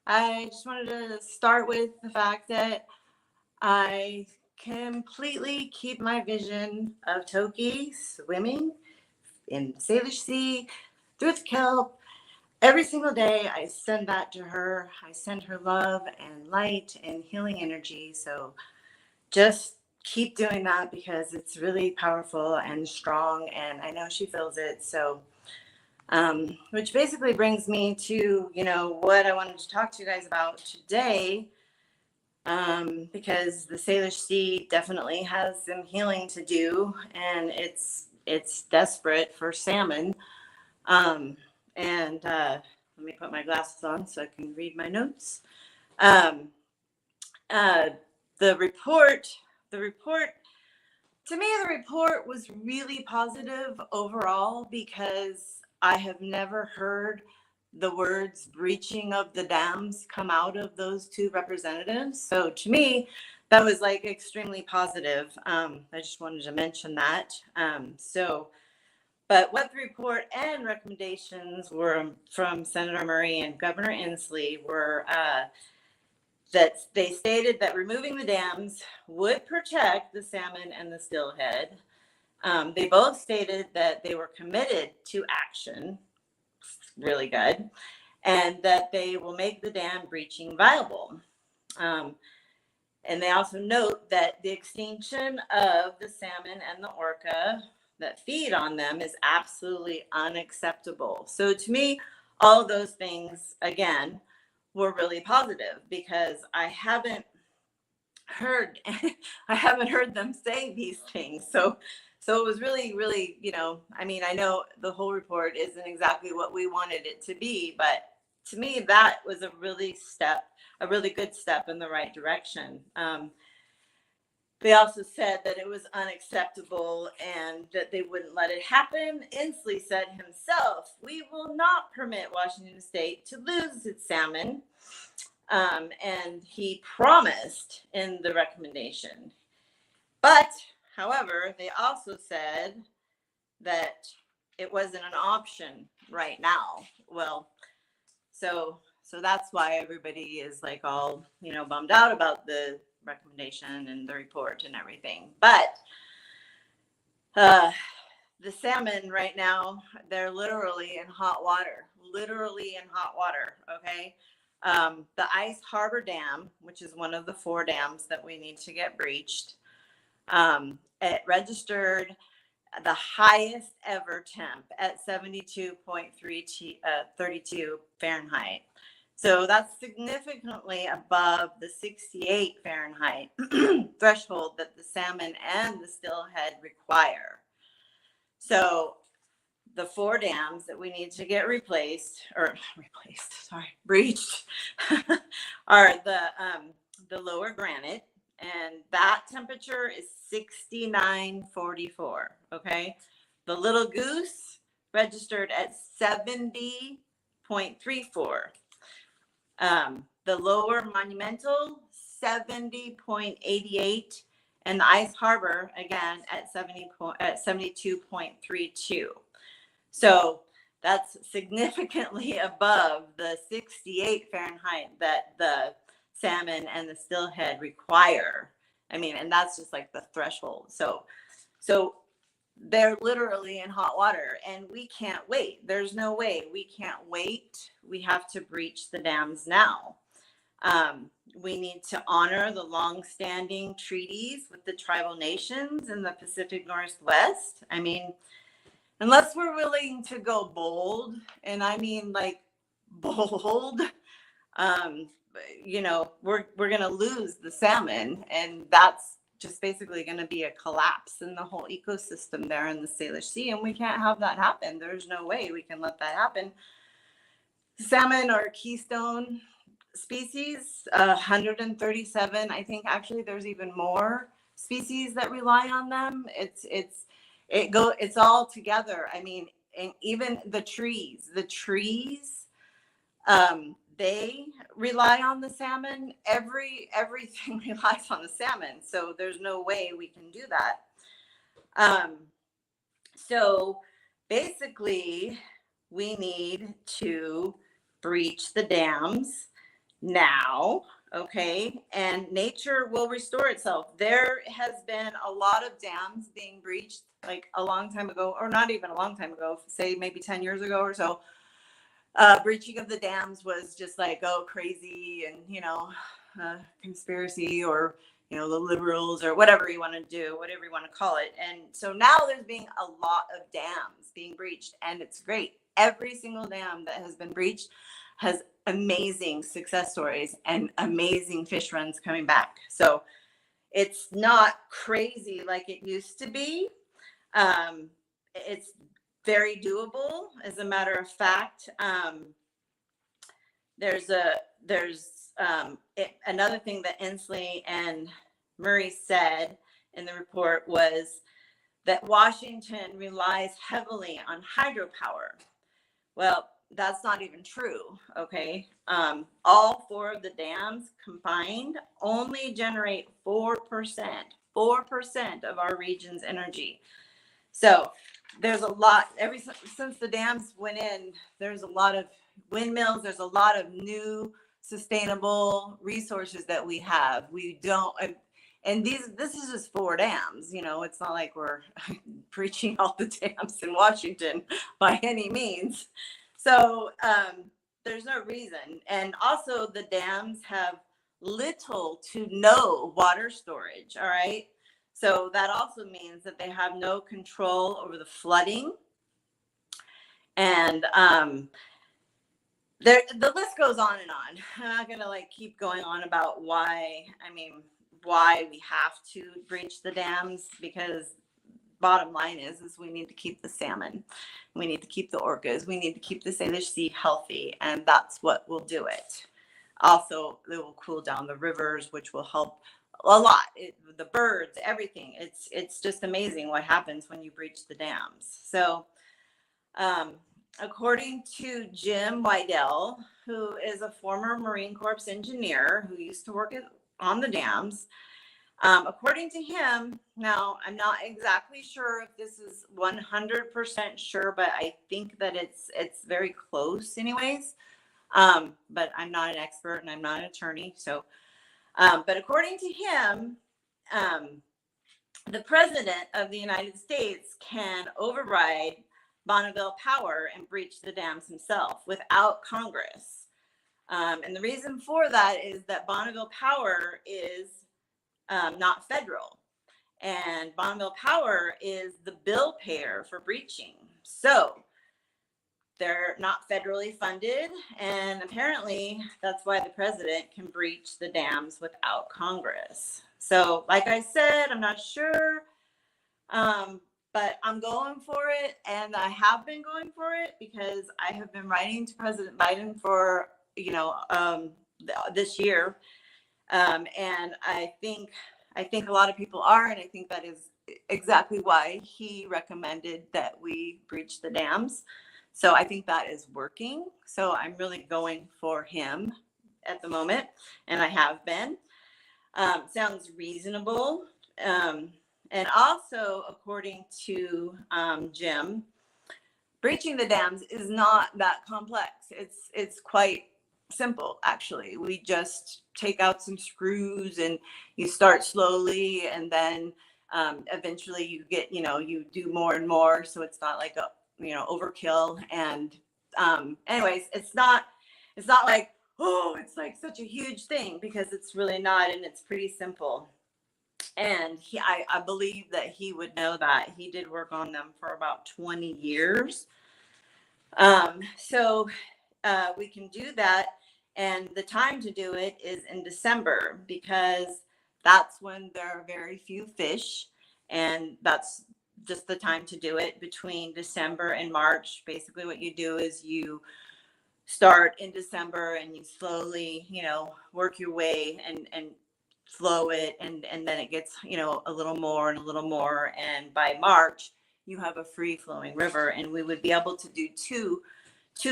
I just wanted to start with the fact that I completely keep my vision of Toki swimming in the Salish Sea through the kelp. Every single day, I send that to her. I send her love and light and healing energy. So just keep doing that because it's really powerful and strong, and I know she feels it. So, which basically brings me to, what I wanted to talk to you guys about today, because the Salish Sea definitely has some healing to do, and it's desperate for salmon. Let me put my glasses on so I can read my notes. The report, to me, the report was really positive overall because I have never heard the words breaching of the dams come out of those 2 representatives. So to me, that was like extremely positive. I just wanted to mention that. But what the report and recommendations were from Senator Murray and Governor Inslee were that they stated that removing the dams would protect the salmon and the steelhead. They both stated that they were committed to action, really good, and that they will make the dam breaching viable. And they also note that the extinction of the salmon and the orca that feed on them is absolutely unacceptable. So to me, all of those things, again, were really positive because I haven't heard them say these things. So it was really, really, I know the whole report isn't exactly what we wanted it to be, but to me, that was a really good step in the right direction. They also said that it was unacceptable and that they wouldn't let it happen. Inslee said himself, "We will not permit Washington State to lose its salmon." And he promised in the recommendation. But, however, they also said that it wasn't an option right now. Well, so that's why everybody is like all, bummed out about the recommendation and the report and everything. But the salmon right now, they're literally in hot water, okay? The Ice Harbor Dam, which is one of the 4 dams that we need to get breached, it registered the highest ever temp at 72.32 Fahrenheit. So that's significantly above the 68 Fahrenheit threshold that the salmon and the steelhead require. So the 4 dams that we need to get breached are the Lower Granite, and that temperature is 69.44. Okay, the Little Goose registered at 70.34. The Lower Monumental 70.88, and the Ice Harbor again at 72.32. So that's significantly above the 68 Fahrenheit that the salmon and the steelhead require. I mean, and that's just like the threshold. So they're literally in hot water, and we can't wait. There's no way we can't wait. We have to breach the dams now. We need to honor the long-standing treaties with the tribal nations in the Pacific Northwest. I mean, unless we're willing to go bold, and I mean like bold, we're going to lose the salmon, and that's just basically going to be a collapse in the whole ecosystem there in the Salish Sea, and we can't have that happen. There's no way we can let that happen. Salmon are keystone species, 137. I think actually there's even more species that rely on them. It's all together. I mean, and even the trees, they rely on the salmon. Everything relies on the salmon. So there's no way we can do that. So basically we need to breach the dams now. Okay. And nature will restore itself. There has been a lot of dams being breached like a long time ago, or not even a long time ago, say maybe 10 years ago or so. Breaching of the dams was just like, oh, crazy, and conspiracy, or the liberals, or whatever you want to do, whatever you want to call it. And so now there's being a lot of dams being breached, and it's great. Every single dam that has been breached has amazing success stories and amazing fish runs coming back. So it's not crazy like it used to be. It's very doable. As a matter of fact, another thing that Inslee and Murray said in the report was that Washington relies heavily on hydropower. Well, that's not even true. Okay. All 4 of the dams combined only generate 4% of our region's energy. So there's a lot, since the dams went in, there's a lot of windmills, there's a lot of new sustainable resources that we have. We don't, and this is just 4 dams, it's not like we're preaching all the dams in Washington by any means. So there's no reason. And also the dams have little to no water storage. All right. So that also means that they have no control over the flooding. And the list goes on and on. I'm not going to keep going on about why we have to breach the dams, because bottom line is we need to keep the salmon. We need to keep the orcas. We need to keep the Salish Sea healthy, and that's what will do it. Also, it will cool down the rivers, which will help a lot. The birds, everything. It's just amazing what happens when you breach the dams. So, according to Jim Weidel, who is a former Marine Corps engineer who used to work on the dams, according to him, now I'm not exactly sure if this is 100% sure, but I think that it's very close, anyways. But I'm not an expert and I'm not an attorney, so. But according to him, the president of the United States can override Bonneville Power and breach the dams himself without Congress. And the reason for that is that Bonneville Power is not federal. And Bonneville Power is the bill payer for breaching. So they're not federally funded. And apparently that's why the president can breach the dams without Congress. So like I said, I'm not sure, but I'm going for it. And I have been going for it because I have been writing to President Biden for, this year. And I think a lot of people are, and I think that is exactly why he recommended that we breach the dams. So I think that is working. So I'm really going for him at the moment, and I have been. Sounds reasonable. And also, according to Jim, breaching the dams is not that complex. It's quite simple, actually. We just take out some screws and you start slowly, and then eventually you get, you do more and more. So it's not like a overkill. And anyways, it's not like, oh, it's like such a huge thing, because it's really not, and it's pretty simple. And I believe that he would know that. He did work on them for about 20 years. So we can do that. And the time to do it is in December, because that's when there are very few fish. And that's just the time to do it, between December and March. Basically what you do is you start in December and you slowly, work your way and flow it. And then it gets, a little more and a little more. And by March, you have a free flowing river, and we would be able to do two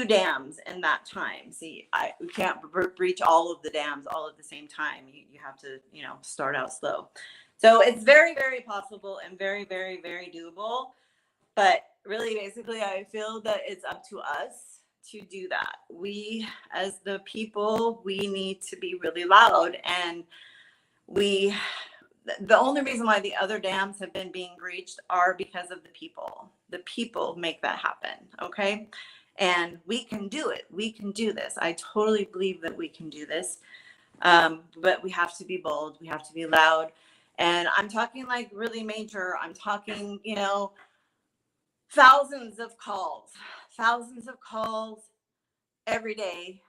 dams in that time. See, we can't breach all of the dams all at the same time. You have to, start out slow. So it's very, very possible and very, very, very doable. But really, basically, I feel that it's up to us to do that. We, as the people, we need to be really loud. And the only reason why the other dams have been being breached are because of the people. The people make that happen, okay? And we can do it. We can do this. I totally believe that we can do this. But we have to be bold. We have to be loud. And I'm talking like really major. I'm talking, thousands of calls every day,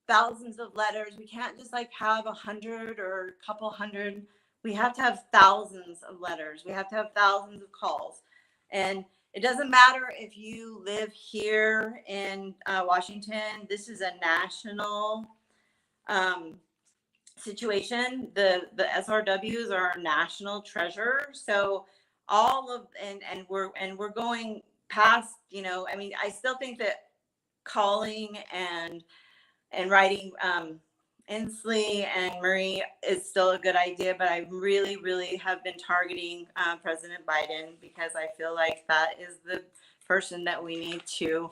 thousands of letters. We can't just like have 100 or a couple hundred. We have to have thousands of letters. We have to have thousands of calls. And it doesn't matter if you live here in Washington. This is a national situation. The SRWs are our national treasure. So all of and we're going past. I still think that calling and writing Inslee and Murray is still a good idea, but I really, really have been targeting President Biden, because I feel like that is the person that we need to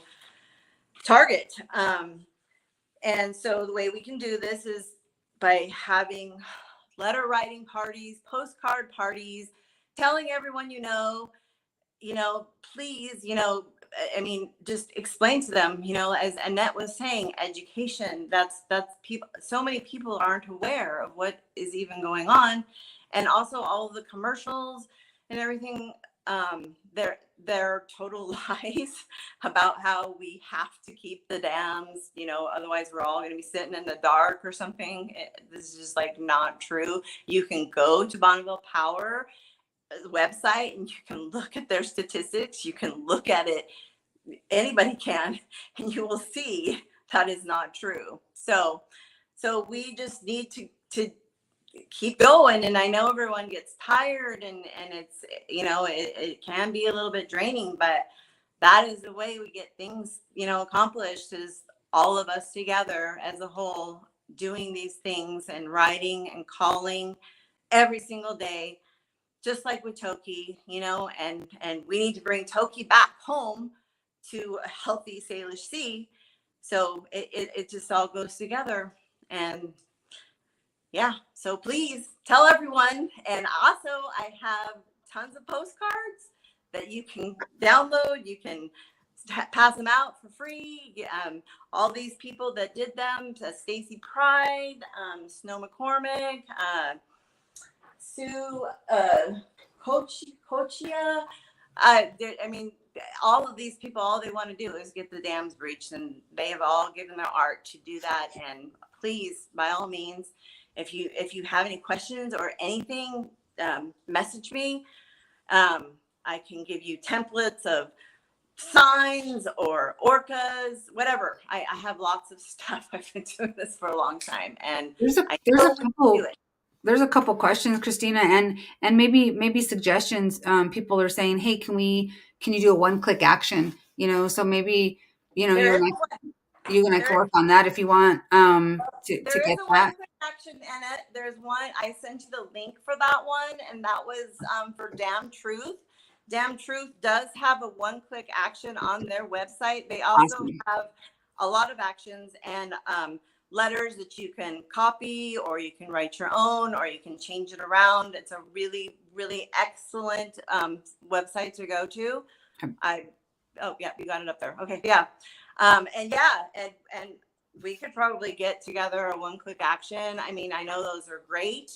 target. And so the way we can do this is by having letter writing parties, postcard parties, telling everyone, please, just explain to them, as Annette was saying, education, that's people. So many people aren't aware of what is even going on. And also all of the commercials and everything, they're total lies about how we have to keep the dams, otherwise we're all going to be sitting in the dark or something. This is just like not true. You can go to Bonneville Power website and you can look at their statistics. You can look at it. Anybody can, and you will see that is not true. So we just need to keep going. And I know everyone gets tired, and it's, it can be a little bit draining, but that is the way we get things, accomplished, is all of us together as a whole doing these things and writing and calling every single day, just like with Toki, and we need to bring Toki back home to a healthy Salish sea. So it just all goes together. And yeah, so please tell everyone. And also, I have tons of postcards that you can download. You can pass them out for free. All these people that did them, Stacy Pride, Snow McCormick, Sue Kochia. All of these people, all they want to do is get the dams breached, and they have all given their art to do that. And please, by all means, if you have any questions or anything, message me. I can give you templates of signs or orcas, whatever. I have lots of stuff. I've been doing this for a long time, and There's a couple questions, Christina, and maybe suggestions. People are saying, hey, can you do a one-click action? So maybe, you're gonna work on that if you want to get that. There is a one-click action in it. There's one. I sent you the link for that one, and that was for Dam Truth. Dam Truth does have a one-click action on their website. They also have a lot of actions and letters that you can copy, or you can write your own, or you can change it around. It's a really, really excellent website to go to. Oh yeah, you got it up there. Okay, yeah. And we could probably get together a one-click action. I mean, I know those are great,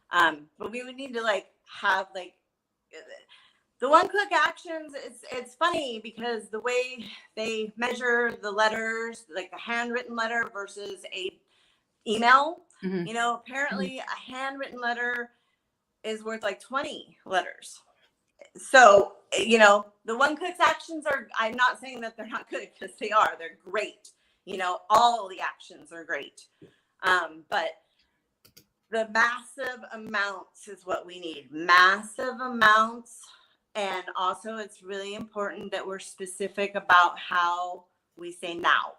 but we would need to have the one-click actions. It's funny because the way they measure the letters, like a handwritten letter versus a email, apparently a handwritten letter is worth 20 letters. So, the one-click actions I'm not saying that they're not good, because they are. They're great. All the actions are great. But the massive amounts is what we need. Massive amounts. And also, it's really important that we're specific about how we say now.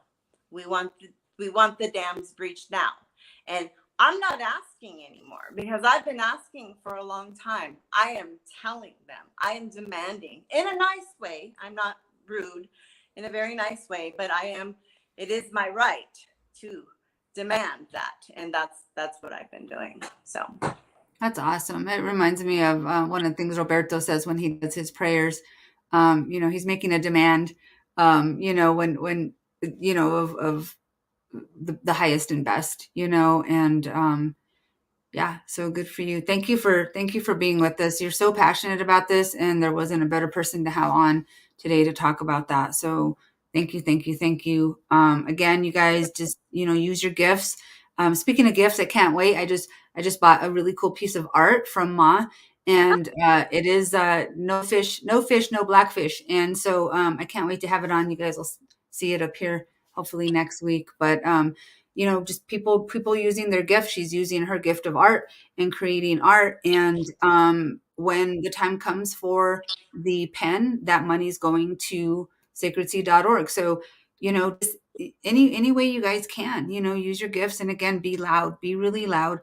We want the dams breached now. And I'm not asking anymore, because I've been asking for a long time. I am telling them, I am demanding in a nice way. I'm not rude, in a very nice way, but it is my right to demand that. And that's what I've been doing. So That's awesome. It reminds me of one of the things Roberto says when he does his prayers. He's making a demand, when of the highest and best, and yeah, so good for you. Thank you for being with us. You're so passionate about this, and there wasn't a better person to have on today to talk about that. So thank you. Again, you guys just, use your gifts. Speaking of gifts, I can't wait. I just bought a really cool piece of art from Ma, and it is no fish, no blackfish. And so I can't wait to have it on. You guys will see it up here hopefully next week. But just people using their gift. She's using her gift of art and creating art. And when the time comes for the pen, that money's going to sacredseed.org. So, just any way you guys can, use your gifts. And again, be loud, be really loud,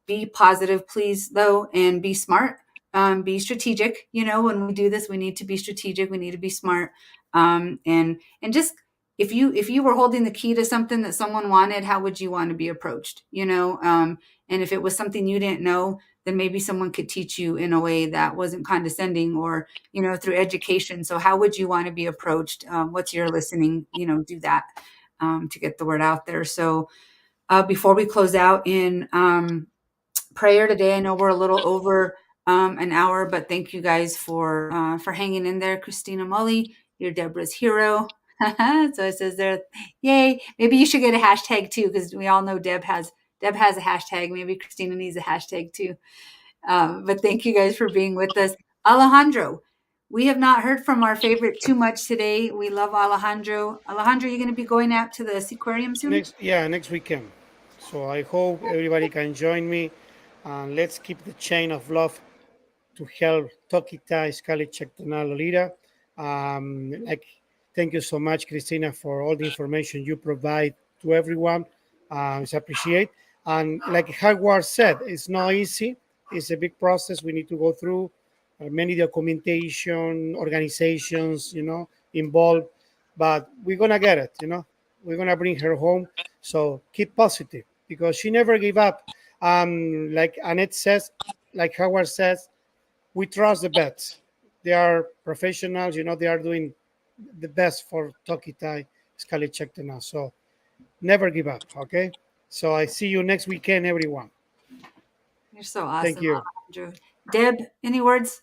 be positive, please, though, and be smart, be strategic. When we do this, we need to be strategic. We need to be smart. And just, if you were holding the key to something that someone wanted, how would you want to be approached? And if it was something you didn't know, then maybe someone could teach you in a way that wasn't condescending, or, through education. So how would you want to be approached? What's your listening? Do that to get the word out there. So before we close out in prayer today, I know we're a little over an hour, but thank you guys for hanging in there. Christina Mullee, you're Deborah's hero. So it says there, yay. Maybe you should get a hashtag too, because we all know Deb has a hashtag. Maybe Christina needs a hashtag too. But thank you guys for being with us. Alejandro, we have not heard from our favorite too much today. We love Alejandro. Alejandro, you're going to be going out to the aquarium soon? Next weekend. So I hope everybody can join me. And let's keep the chain of love to help TokiTV, Sk'aliCh'elh-tenaut, Lolita. Thank you so much, Christina, for all the information you provide to everyone. It's appreciated. And like Howard said, it's not easy. It's a big process we need to go through. Many documentation, organizations, involved. But we're gonna get it. We're gonna bring her home. So keep positive because she never gave up. Like Annette says, like Howard says, we trust the vets. They are professionals, they are doing the best for TokiTV, Sk'aliCh'elh-tenaut. So never give up, okay? So I see you next weekend, everyone. You're so awesome. Thank you. Andrew. Deb, any words?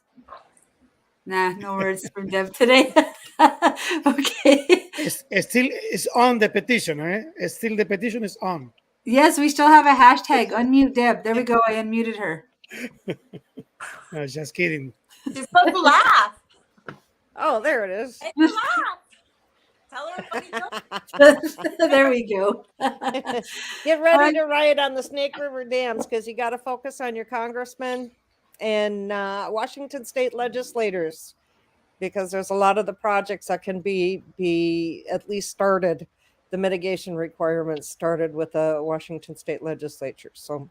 Nah, no words from Deb today. Okay. It's on the petition, eh? The petition is on. Yes, we still have a hashtag, unmute Deb. There we go. I unmuted her. No, just kidding. She's supposed to laugh. Oh, there it is. Hey, laugh. Tell her funny joke. There we go. Get ready to riot on the Snake River dams because you got to focus on your congressmen and Washington state legislators because there's a lot of the projects that can be at least started. The mitigation requirements started with the Washington state legislature. So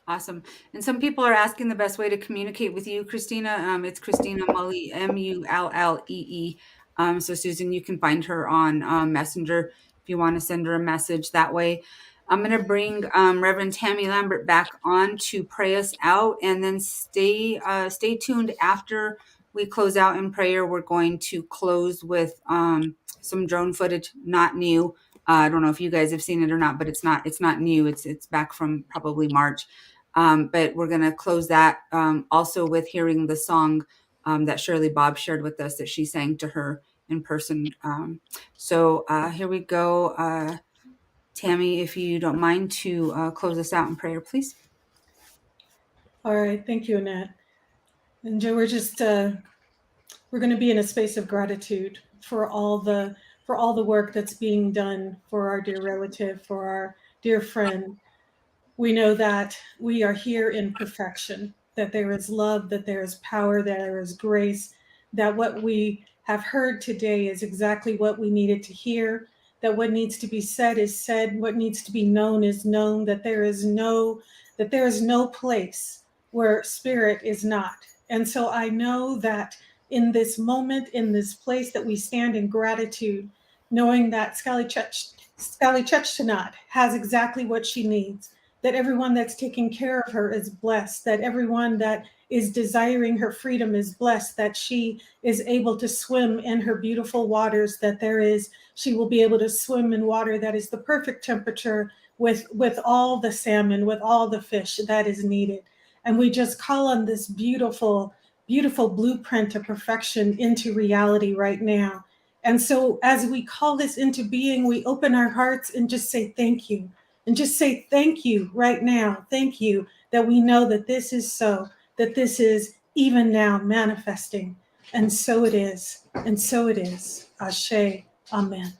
awesome. And some people are asking the best way to communicate with you, Christina. It's Christina Mullee, Mullee. So Susan, you can find her on Messenger if you want to send her a message that way. I'm going to bring Reverend Tammy Lambert back on to pray us out, and then stay tuned after we close out in prayer. We're going to close with some drone footage, not new. I don't know if you guys have seen it or not, but it's not new. It's back from probably March. But we're going to close that also with hearing the song that Shirley Bob shared with us that she sang to her in person. So here we go. Tammy, if you don't mind to close us out in prayer, please. All right. Thank you, Annette. And Joe, we're going to be in a space of gratitude for all the work that's being done for our dear relative, for our dear friend. We know that we are here in perfection, that there is love, that there is power, that there is grace, that what we have heard today is exactly what we needed to hear, that what needs to be said is said, what needs to be known is known, that there is no place where spirit is not. And so I know that in this moment, in this place, that we stand in gratitude, knowing that Sk'aliCh'elh-tenaut has exactly what she needs, that everyone that's taking care of her is blessed, that everyone that is desiring her freedom is blessed, that she is able to swim in her beautiful waters, she will be able to swim in water that is the perfect temperature with all the salmon, with all the fish that is needed. And we just call on this beautiful, beautiful blueprint of perfection into reality right now. And so as we call this into being, we open our hearts and just say thank you. And just say thank you right now. Thank you that we know that this is so, that this is even now manifesting. And so it is. And so it is. Ashe. Amen.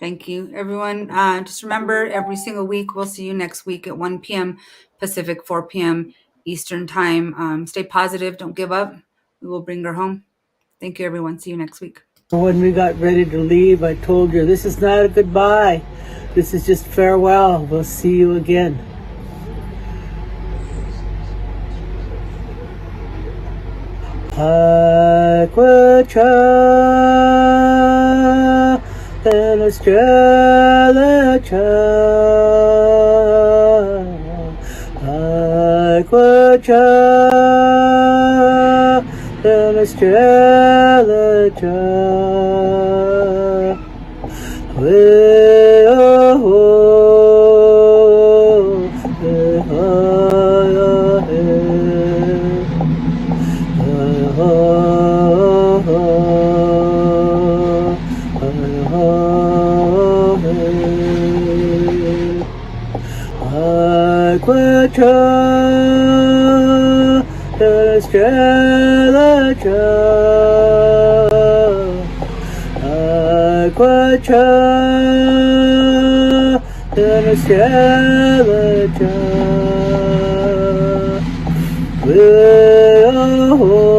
Thank you, everyone. Just remember, every single week, we'll see you next week at 1 p.m. Pacific, 4 p.m. Eastern time. Stay positive. Don't give up. We will bring her home. Thank you, everyone. See you next week. When we got ready to leave, I told you, this is not a goodbye. This is just farewell. We'll see you again. Sk'aliCh'elh-tenaut. Sk'aliCh'elh-tenaut.